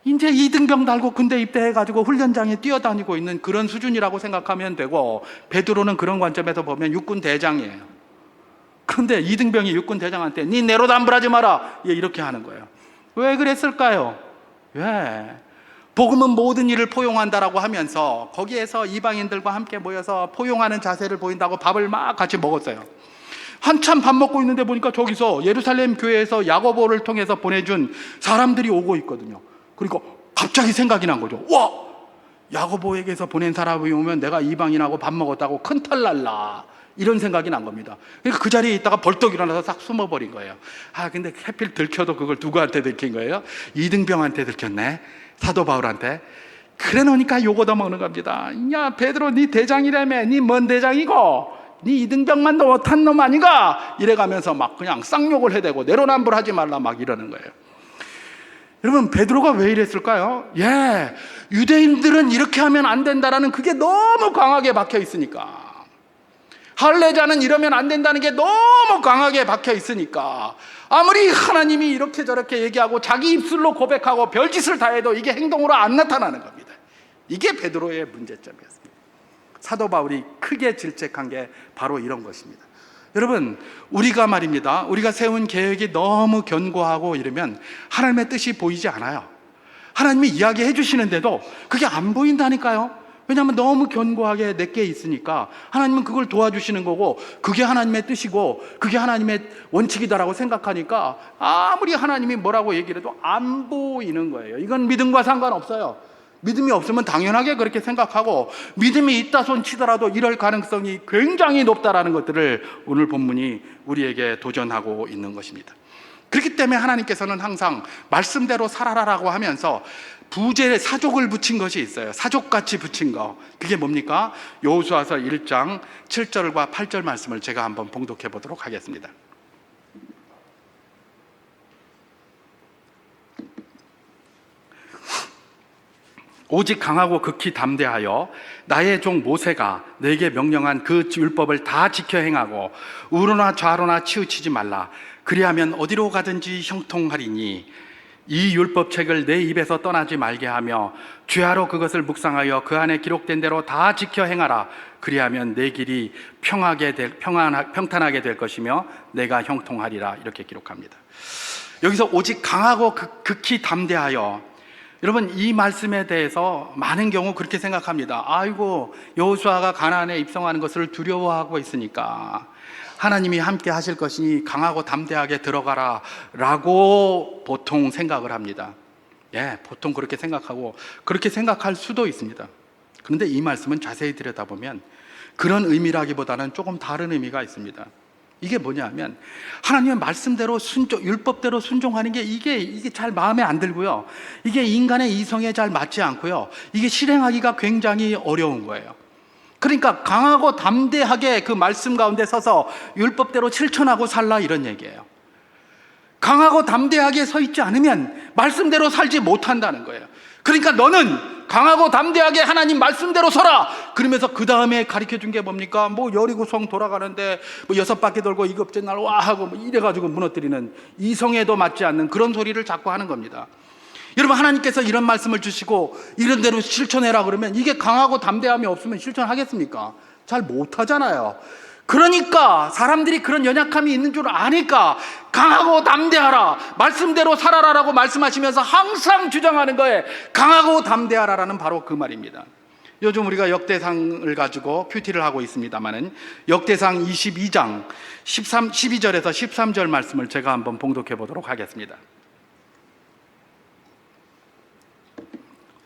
이제 2등병 달고 군대 입대해가지고 훈련장에 뛰어다니고 있는 그런 수준이라고 생각하면 되고, 베드로는 그런 관점에서 보면 육군 대장이에요. 그런데 2등병이 육군 대장한테 니 내로남불하지 마라 이렇게 하는 거예요. 왜 그랬을까요? 왜? 복음은 모든 일을 포용한다라고 하면서 거기에서 이방인들과 함께 모여서 포용하는 자세를 보인다고 밥을 막 같이 먹었어요. 한참 밥 먹고 있는데 보니까 저기서 예루살렘 교회에서 야고보를 통해서 보내준 사람들이 오고 있거든요. 그러니까 갑자기 생각이 난 거죠. 와! 야고보에게서 보낸 사람이 오면 내가 이방인하고 밥 먹었다고 큰탈 날라. 이런 생각이 난 겁니다. 그러니까 그 자리에 있다가 벌떡 일어나서 싹 숨어버린 거예요. 근데 하필 들켜도 그걸 누구한테 들킨 거예요? 이등병한테 들켰네. 사도 바울한테. 그래 놓으니까 욕 얻어먹는 겁니다. 야 베드로, 네 대장이라며. 네 뭔 대장이고? 네 이등병만도 못한 놈 아닌가? 이래가면서 막 그냥 쌍욕을 해대고 내로남불하지 말라 막 이러는 거예요. 여러분, 베드로가 왜 이랬을까요? 유대인들은 이렇게 하면 안 된다라는 그게 너무 강하게 박혀 있으니까. 할례자는 이러면 안 된다는 게 너무 강하게 박혀 있으니까 아무리 하나님이 이렇게 저렇게 얘기하고 자기 입술로 고백하고 별짓을 다 해도 이게 행동으로 안 나타나는 겁니다. 이게 베드로의 문제점이었습니다. 사도 바울이 크게 질책한 게 바로 이런 것입니다. 여러분, 우리가 말입니다, 우리가 세운 계획이 너무 견고하고 이러면 하나님의 뜻이 보이지 않아요. 하나님이 이야기해 주시는데도 그게 안 보인다니까요. 왜냐하면 너무 견고하게 내게 있으니까 하나님은 그걸 도와주시는 거고 그게 하나님의 뜻이고 그게 하나님의 원칙이다라고 생각하니까 아무리 하나님이 뭐라고 얘기를 해도 안 보이는 거예요. 이건 믿음과 상관없어요. 믿음이 없으면 당연하게 그렇게 생각하고 믿음이 있다 손 치더라도 이럴 가능성이 굉장히 높다라는 것들을 오늘 본문이 우리에게 도전하고 있는 것입니다. 그렇기 때문에 하나님께서는 항상 말씀대로 살아라라고 하면서 부재 사족을 붙인 것이 있어요. 사족같이 붙인 거. 그게 뭡니까? 여호수아서 1장 7절과 8절 말씀을 제가 한번 봉독해 보도록 하겠습니다. 오직 강하고 극히 담대하여 나의 종 모세가 내게 명령한 그 율법을 다 지켜 행하고 우로나 좌로나 치우치지 말라. 그리하면 어디로 가든지 형통하리니 이 율법책을 내 입에서 떠나지 말게 하며 주야로 그것을 묵상하여 그 안에 기록된 대로 다 지켜 행하라. 그리하면 내 길이 평탄하게 될 것이며 내가 형통하리라. 이렇게 기록합니다. 여기서 오직 강하고 극히 담대하여, 여러분 이 말씀에 대해서 많은 경우 그렇게 생각합니다. 아이고, 여호수아가 가나안에 입성하는 것을 두려워하고 있으니까 하나님이 함께 하실 것이니 강하고 담대하게 들어가라 라고 보통 생각을 합니다. 보통 그렇게 생각하고 그렇게 생각할 수도 있습니다. 그런데 이 말씀은 자세히 들여다보면 그런 의미라기보다는 조금 다른 의미가 있습니다. 이게 뭐냐면 하나님의 말씀대로 율법대로 순종하는 게 이게 잘 마음에 안 들고요. 이게 인간의 이성에 잘 맞지 않고요. 이게 실행하기가 굉장히 어려운 거예요. 그러니까 강하고 담대하게 그 말씀 가운데 서서 율법대로 실천하고 살라 이런 얘기예요. 강하고 담대하게 서 있지 않으면 말씀대로 살지 못한다는 거예요. 그러니까 너는 강하고 담대하게 하나님 말씀대로 서라. 그러면서 그 다음에 가르쳐 준 게 뭡니까? 여리고성 돌아가는데 6바퀴 돌고 이급제 날 와 하고 이래가지고 무너뜨리는, 이성에도 맞지 않는 그런 소리를 자꾸 하는 겁니다. 여러분, 하나님께서 이런 말씀을 주시고 이런 대로 실천해라 그러면 이게 강하고 담대함이 없으면 실천하겠습니까? 잘 못하잖아요. 그러니까 사람들이 그런 연약함이 있는 줄 아니까 강하고 담대하라, 말씀대로 살아라라고 말씀하시면서 항상 주장하는 거에 강하고 담대하라라는 바로 그 말입니다. 요즘 우리가 역대상을 가지고 큐티를 하고 있습니다마는 역대상 22장 12절에서 13절 말씀을 제가 한번 봉독해 보도록 하겠습니다.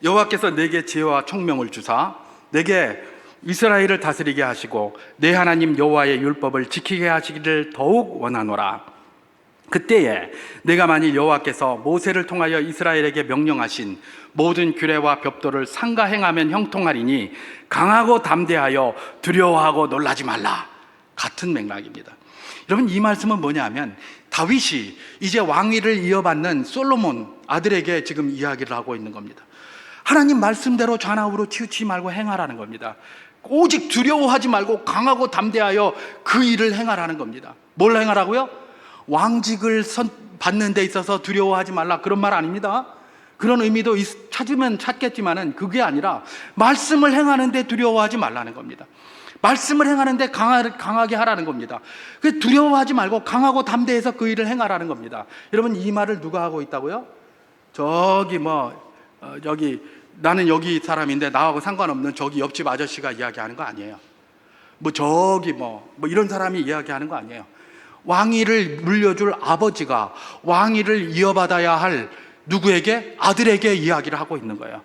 여호와께서 내게 지혜와 총명을 주사 내게 이스라엘을 다스리게 하시고 내 하나님 여호와의 율법을 지키게 하시기를 더욱 원하노라. 그때에 내가 만일 여호와께서 모세를 통하여 이스라엘에게 명령하신 모든 규례와 법도를 삼가 행하면 형통하리니 강하고 담대하여 두려워하고 놀라지 말라. 같은 맥락입니다. 여러분, 이 말씀은 뭐냐면 다윗이 이제 왕위를 이어받는 솔로몬 아들에게 지금 이야기를 하고 있는 겁니다. 하나님 말씀대로 좌우로 치우치지 말고 행하라는 겁니다. 오직 두려워하지 말고 강하고 담대하여 그 일을 행하라는 겁니다. 뭘 행하라고요? 왕직을 받는 데 있어서 두려워하지 말라, 그런 말 아닙니다. 그런 의미도 찾으면 찾겠지만은 그게 아니라 말씀을 행하는 데 두려워하지 말라는 겁니다. 말씀을 행하는 데 강하게 하라는 겁니다. 두려워하지 말고 강하고 담대해서 그 일을 행하라는 겁니다. 여러분, 이 말을 누가 하고 있다고요? 여기 나는 여기 사람인데 나하고 상관없는 저기 옆집 아저씨가 이야기하는 거 아니에요. 이런 사람이 이야기하는 거 아니에요. 왕위를 물려줄 아버지가 왕위를 이어받아야 할 누구에게? 아들에게 이야기를 하고 있는 거예요.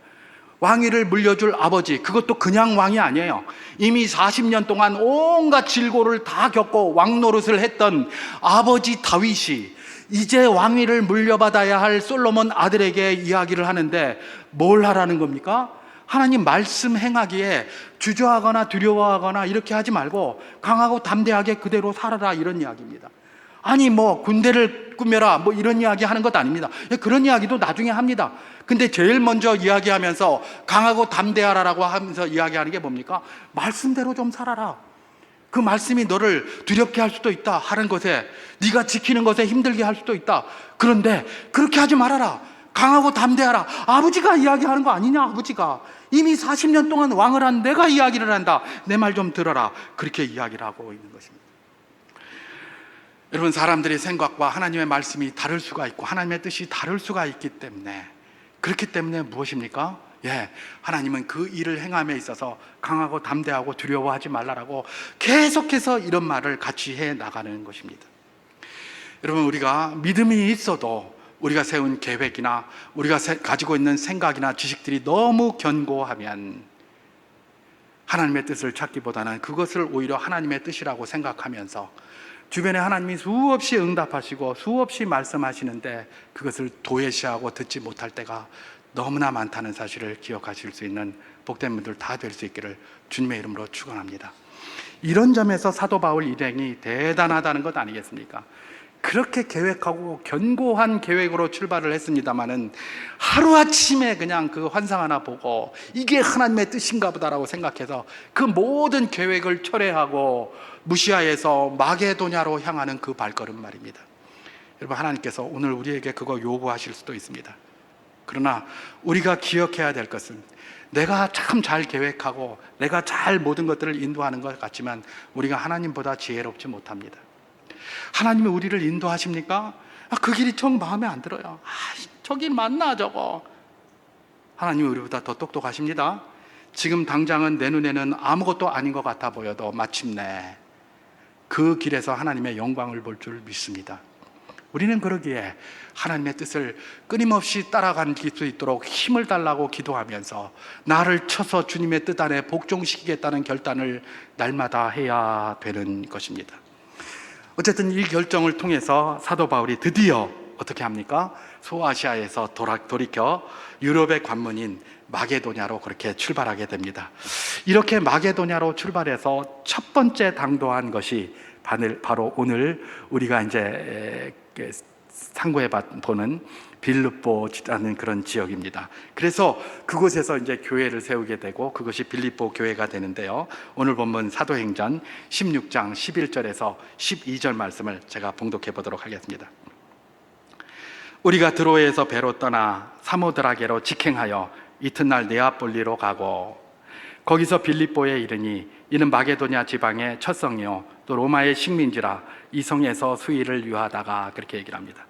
왕위를 물려줄 아버지, 그것도 그냥 왕이 아니에요. 이미 40년 동안 온갖 질고를 다 겪고 왕노릇을 했던 아버지 다윗이 이제 왕위를 물려받아야 할 솔로몬 아들에게 이야기를 하는데 뭘 하라는 겁니까? 하나님 말씀 행하기에 주저하거나 두려워하거나 이렇게 하지 말고 강하고 담대하게 그대로 살아라, 이런 이야기입니다. 아니 뭐 군대를 꾸며라 뭐 이런 이야기 하는 것 아닙니다. 그런 이야기도 나중에 합니다. 근데 제일 먼저 이야기하면서 강하고 담대하라라고 하면서 이야기하는 게 뭡니까? 말씀대로 좀 살아라. 그 말씀이 너를 두렵게 할 수도 있다 하는 것에, 네가 지키는 것에 힘들게 할 수도 있다. 그런데 그렇게 하지 말아라. 강하고 담대하라. 아버지가 이야기하는 거 아니냐? 아버지가 이미 40년 동안 왕을 한 내가 이야기를 한다. 내 말 좀 들어라. 그렇게 이야기를 하고 있는 것입니다. 여러분, 사람들의 생각과 하나님의 말씀이 다를 수가 있고 하나님의 뜻이 다를 수가 있기 때문에, 그렇기 때문에 무엇입니까? 하나님은 그 일을 행함에 있어서 강하고 담대하고 두려워하지 말라라고 계속해서 이런 말을 같이 해 나가는 것입니다. 여러분, 우리가 믿음이 있어도 우리가 세운 계획이나 우리가 가지고 있는 생각이나 지식들이 너무 견고하면 하나님의 뜻을 찾기보다는 그것을 오히려 하나님의 뜻이라고 생각하면서 주변에 하나님이 수없이 응답하시고 수없이 말씀하시는데 그것을 도외시하고 듣지 못할 때가 너무나 많다는 사실을 기억하실 수 있는 복된 분들 다 될 수 있기를 주님의 이름으로 축원합니다. 이런 점에서 사도 바울 일행이 대단하다는 것 아니겠습니까? 그렇게 계획하고 견고한 계획으로 출발을 했습니다마는 하루아침에 그냥 그 환상 하나 보고 이게 하나님의 뜻인가 보다라고 생각해서 그 모든 계획을 철회하고 무시하에서 마게도냐로 향하는 그 발걸음 말입니다. 여러분, 하나님께서 오늘 우리에게 그거 요구하실 수도 있습니다. 그러나 우리가 기억해야 될 것은, 내가 참 잘 계획하고 내가 잘 모든 것들을 인도하는 것 같지만 우리가 하나님보다 지혜롭지 못합니다. 하나님이 우리를 인도하십니까? 그 길이 정 마음에 안 들어요. 저 길 맞나 저거? 하나님이 우리보다 더 똑똑하십니다. 지금 당장은 내 눈에는 아무것도 아닌 것 같아 보여도 마침내 그 길에서 하나님의 영광을 볼 줄 믿습니다. 우리는 그러기에 하나님의 뜻을 끊임없이 따라갈 수 있도록 힘을 달라고 기도하면서 나를 쳐서 주님의 뜻 안에 복종시키겠다는 결단을 날마다 해야 되는 것입니다. 어쨌든 이 결정을 통해서 사도 바울이 드디어 어떻게 합니까? 소아시아에서 돌이켜 유럽의 관문인 마게도냐로 그렇게 출발하게 됩니다. 이렇게 마게도냐로 출발해서 첫 번째 당도한 것이 바로 오늘 우리가 이제 상고해 보는 빌립보라는 그런 지역입니다. 그래서 그곳에서 이제 교회를 세우게 되고 그것이 빌립보 교회가 되는데요. 오늘 본문 사도행전 16장 11절에서 12절 말씀을 제가 봉독해 보도록 하겠습니다. 우리가 드로에서 배로 떠나 사모드라게로 직행하여 이튿날 네아폴리로 가고 거기서 빌립보에 이르니 이는 마게도냐 지방의 첫 성이요 또 로마의 식민지라 이 성에서 수일을 유하다가 그렇게 얘기를 합니다.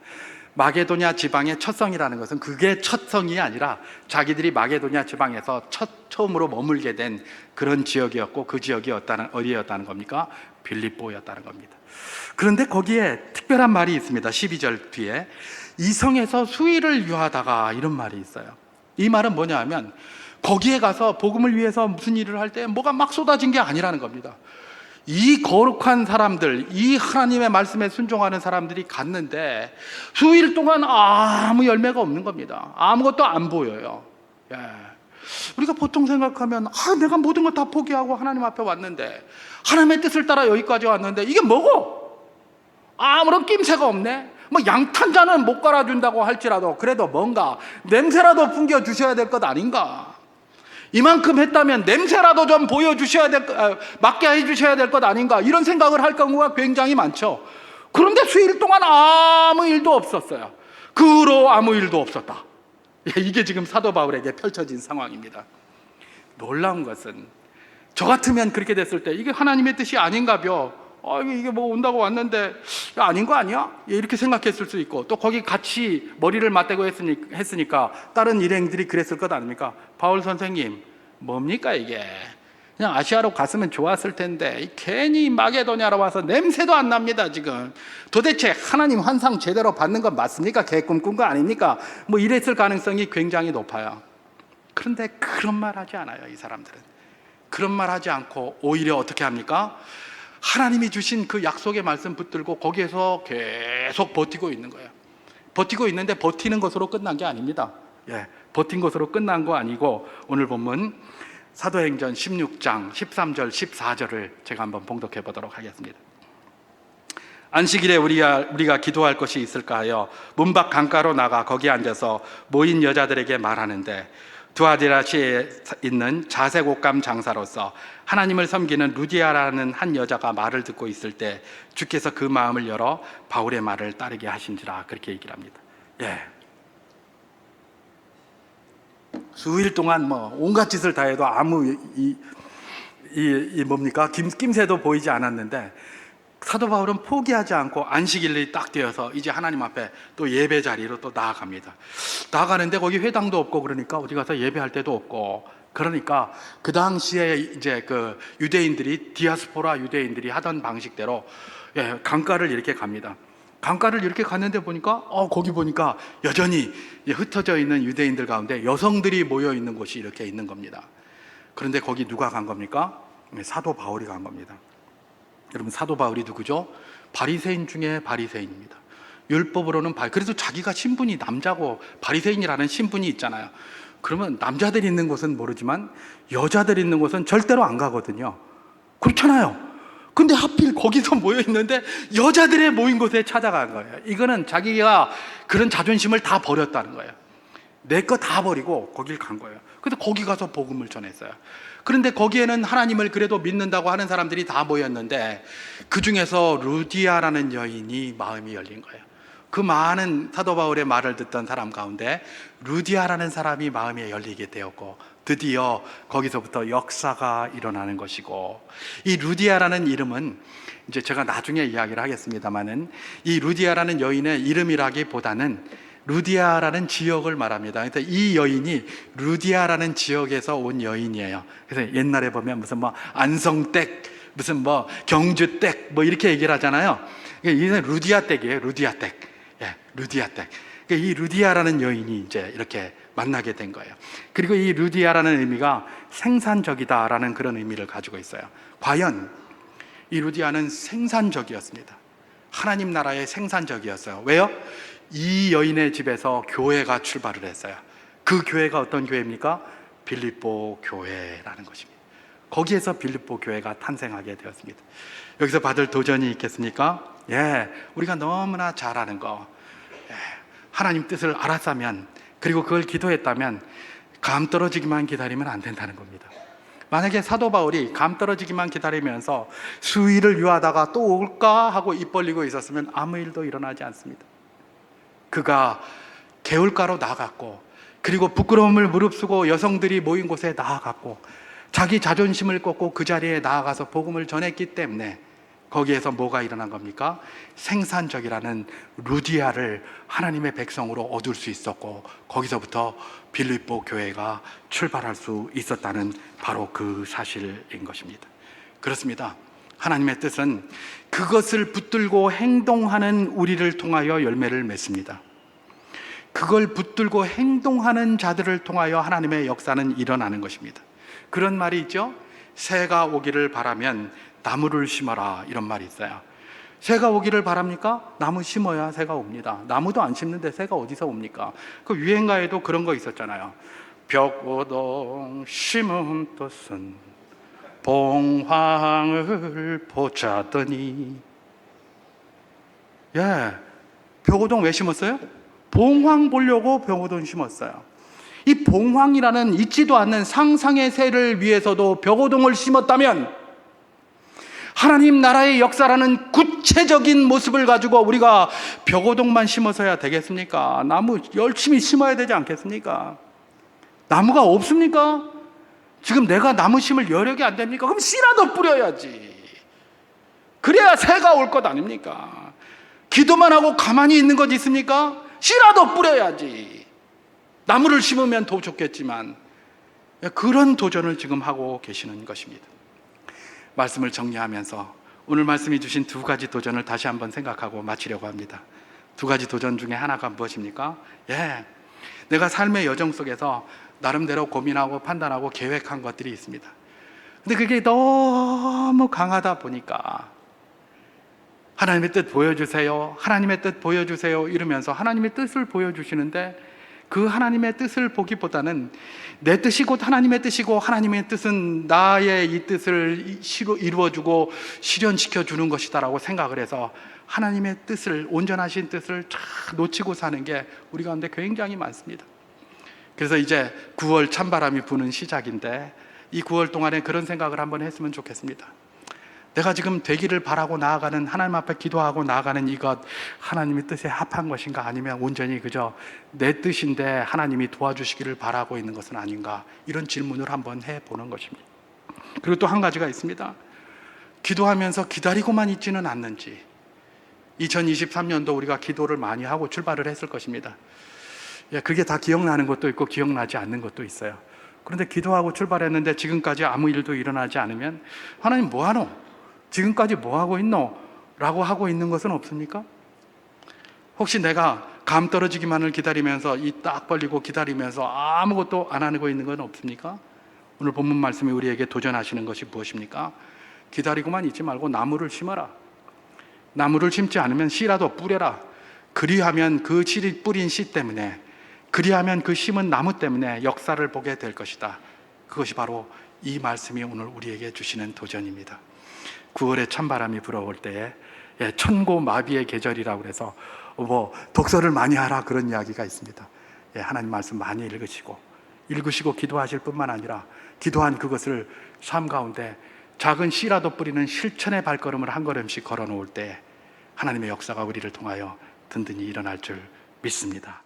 마게도냐 지방의 첫 성이라는 것은 그게 첫 성이 아니라 자기들이 마게도냐 지방에서 처음으로 머물게 된 그런 지역이었고 그 지역이 어디였다는 겁니까? 빌립보였다는 겁니다. 그런데 거기에 특별한 말이 있습니다. 12절 뒤에 이 성에서 수일을 유하다가 이런 말이 있어요. 이 말은 뭐냐 하면 거기에 가서 복음을 위해서 무슨 일을 할 때 뭐가 막 쏟아진 게 아니라는 겁니다. 이 거룩한 사람들, 이 하나님의 말씀에 순종하는 사람들이 갔는데 수일 동안 아무 열매가 없는 겁니다. 아무것도 안 보여요. 우리가 보통 생각하면 내가 모든 것 다 포기하고 하나님 앞에 왔는데 하나님의 뜻을 따라 여기까지 왔는데 이게 뭐고? 아무런 낌새가 없네. 뭐 양탄자는 못 갈아준다고 할지라도 그래도 뭔가 냄새라도 풍겨주셔야 될 것 아닌가? 이만큼 했다면 냄새라도 좀 보여주셔야 맡게 해주셔야 될 것 아닌가? 이런 생각을 할 경우가 굉장히 많죠. 그런데 수일 동안 아무 일도 없었어요. 그 후로 아무 일도 없었다. 이게 지금 사도 바울에게 펼쳐진 상황입니다. 놀라운 것은 저 같으면 그렇게 됐을 때 이게 하나님의 뜻이 아닌가벼. 이게 뭐 온다고 왔는데 아닌 거 아니야? 이렇게 생각했을 수 있고 또 거기 같이 머리를 맞대고 했으니까 다른 일행들이 그랬을 것 아닙니까? 바울 선생님 뭡니까 이게? 그냥 아시아로 갔으면 좋았을 텐데 괜히 마게도냐로 와서 냄새도 안 납니다. 지금 도대체 하나님 환상 제대로 받는 건 맞습니까? 개 꿈꾼 거 아닙니까? 뭐 이랬을 가능성이 굉장히 높아요. 그런데 그런 말 하지 않아요. 이 사람들은 그런 말 하지 않고 오히려 어떻게 합니까? 하나님이 주신 그 약속의 말씀 붙들고 거기에서 계속 버티고 있는 거예요. 버티고 있는데 버티는 것으로 끝난 게 아닙니다. 버틴 것으로 끝난 거 아니고 오늘 본문 사도행전 16장 13절 14절을 제가 한번 봉독해 보도록 하겠습니다. 안식일에 우리가 기도할 것이 있을까 하여 문 밖 강가로 나가 거기 앉아서 모인 여자들에게 말하는데 두아디라시에 있는 자색 옷감 장사로서 하나님을 섬기는 루디아라는 한 여자가 말을 듣고 있을 때 주께서 그 마음을 열어 바울의 말을 따르게 하신지라, 그렇게 얘기를 합니다. 수일 동안 온갖 짓을 다 해도 아무 낌새도 보이지 않았는데 사도 바울은 포기하지 않고 안식일이 딱 되어서 이제 하나님 앞에 또 예배 자리로 또 나아갑니다. 나아가는데 거기 회당도 없고 그러니까 어디 가서 예배할 데도 없고, 그러니까 그 당시에 이제 그 유대인들이, 디아스포라 유대인들이 하던 방식대로 강가를 이렇게 갑니다. 강가를 이렇게 갔는데 보니까 거기 보니까 여전히 흩어져 있는 유대인들 가운데 여성들이 모여 있는 곳이 이렇게 있는 겁니다. 그런데 거기 누가 간 겁니까? 사도 바울이 간 겁니다. 여러분, 사도 바울이 누구죠? 바리새인 중에 바리새인입니다. 율법으로는 그래도 자기가 신분이 남자고 바리새인이라는 신분이 있잖아요. 그러면 남자들이 있는 곳은 모르지만 여자들이 있는 곳은 절대로 안 가거든요. 그렇잖아요. 근데 하필 거기서 모여 있는데 여자들의 모인 곳에 찾아간 거예요. 이거는 자기가 그런 자존심을 다 버렸다는 거예요. 내 거 다 버리고 거길 간 거예요. 그래서 거기 가서 복음을 전했어요. 그런데 거기에는 하나님을 그래도 믿는다고 하는 사람들이 다 모였는데 그 중에서 루디아라는 여인이 마음이 열린 거예요. 그 많은 사도 바울의 말을 듣던 사람 가운데 루디아라는 사람이 마음이 열리게 되었고, 드디어 거기서부터 역사가 일어나는 것이고, 이 루디아라는 이름은 이제 제가 나중에 이야기를 하겠습니다만은 이 루디아라는 여인의 이름이라기보다는 루디아라는 지역을 말합니다. 그래서 이 여인이 루디아라는 지역에서 온 여인이에요. 그래서 옛날에 보면 무슨 안성댁, 무슨 경주댁 이렇게 얘기를 하잖아요. 이게 루디아댁이에요. 루디아댁. 루디아댁. 이 루디아라는 여인이 이제 이렇게 만나게 된 거예요. 그리고 이 루디아라는 의미가 생산적이다라는 그런 의미를 가지고 있어요. 과연 이 루디아는 생산적이었습니다. 하나님 나라의 생산적이었어요. 왜요? 이 여인의 집에서 교회가 출발을 했어요. 그 교회가 어떤 교회입니까? 빌립보 교회라는 것입니다. 거기에서 빌립보 교회가 탄생하게 되었습니다. 여기서 받을 도전이 있겠습니까? 우리가 너무나 잘 아는 거, 하나님 뜻을 알았다면, 그리고 그걸 기도했다면 감 떨어지기만 기다리면 안 된다는 겁니다. 만약에 사도 바울이 감 떨어지기만 기다리면서 수일을 유하다가 또 올까 하고 입 벌리고 있었으면 아무 일도 일어나지 않습니다. 그가 개울가로 나아갔고, 그리고 부끄러움을 무릅쓰고 여성들이 모인 곳에 나아갔고, 자기 자존심을 꺾고 그 자리에 나아가서 복음을 전했기 때문에 거기에서 뭐가 일어난 겁니까? 생산적이라는 루디아를 하나님의 백성으로 얻을 수 있었고, 거기서부터 빌립보 교회가 출발할 수 있었다는 바로 그 사실인 것입니다. 그렇습니다. 하나님의 뜻은 그것을 붙들고 행동하는 우리를 통하여 열매를 맺습니다. 그걸 붙들고 행동하는 자들을 통하여 하나님의 역사는 일어나는 것입니다. 그런 말이 있죠. 새가 오기를 바라면 나무를 심어라, 이런 말이 있어요. 새가 오기를 바랍니까? 나무 심어야 새가 옵니다. 나무도 안 심는데 새가 어디서 옵니까? 그 유행가에도 그런 거 있었잖아요. 벽오동 심은 뜻은 봉황을 보자더니. 벽오동 왜 심었어요? 봉황 보려고 벽오동 심었어요. 이 봉황이라는 있지도 않는 상상의 새를 위해서도 벽오동을 심었다면 하나님 나라의 역사라는 구체적인 모습을 가지고 우리가 벽오동만 심어서야 되겠습니까? 나무 열심히 심어야 되지 않겠습니까? 나무가 없습니까? 지금 내가 나무 심을 여력이 안 됩니까? 그럼 씨라도 뿌려야지. 그래야 새가 올 것 아닙니까? 기도만 하고 가만히 있는 것 있습니까? 씨라도 뿌려야지. 나무를 심으면 더 좋겠지만, 그런 도전을 지금 하고 계시는 것입니다. 말씀을 정리하면서 오늘 말씀이 주신 두 가지 도전을 다시 한번 생각하고 마치려고 합니다. 두 가지 도전 중에 하나가 무엇입니까? 내가 삶의 여정 속에서 나름대로 고민하고 판단하고 계획한 것들이 있습니다. 근데 그게 너무 강하다 보니까 하나님의 뜻 보여주세요, 하나님의 뜻 보여주세요 이러면서 하나님의 뜻을 보여주시는데, 그 하나님의 뜻을 보기보다는 내 뜻이 곧 하나님의 뜻이고 하나님의 뜻은 나의 이 뜻을 이루어주고 실현시켜 주는 것이다라고 생각을 해서 하나님의 뜻을, 온전하신 뜻을 쫙 놓치고 사는 게 우리 가운데 굉장히 많습니다. 그래서 이제 9월 찬바람이 부는 시작인데, 이 9월 동안에 그런 생각을 한번 했으면 좋겠습니다. 내가 지금 되기를 바라고 나아가는, 하나님 앞에 기도하고 나아가는 이것 하나님의 뜻에 합한 것인가, 아니면 온전히 그저 내 뜻인데 하나님이 도와주시기를 바라고 있는 것은 아닌가, 이런 질문을 한번 해보는 것입니다. 그리고 또 한 가지가 있습니다. 기도하면서 기다리고만 있지는 않는지. 2023년도 우리가 기도를 많이 하고 출발을 했을 것입니다. 그게 다 기억나는 것도 있고 기억나지 않는 것도 있어요. 그런데 기도하고 출발했는데 지금까지 아무 일도 일어나지 않으면 하나님 뭐하노? 지금까지 뭐하고 있노? 라고 하고 있는 것은 없습니까? 혹시 내가 감 떨어지기만을 기다리면서 이 딱 벌리고 기다리면서 아무것도 안 하고 있는 건 없습니까? 오늘 본문 말씀이 우리에게 도전하시는 것이 무엇입니까? 기다리고만 있지 말고 나무를 심어라. 나무를 심지 않으면 씨라도 뿌려라. 그리하면 그 씨를 뿌린 씨 때문에, 그리하면 그 심은 나무 때문에 역사를 보게 될 것이다. 그것이 바로 이 말씀이 오늘 우리에게 주시는 도전입니다. 9월에 찬바람이 불어올 때에 천고마비의 계절이라고 해서 독서를 많이 하라, 그런 이야기가 있습니다. 하나님 말씀 많이 읽으시고 기도하실 뿐만 아니라 기도한 그것을 삶 가운데 작은 씨라도 뿌리는 실천의 발걸음을 한 걸음씩 걸어 놓을 때 하나님의 역사가 우리를 통하여 든든히 일어날 줄 믿습니다.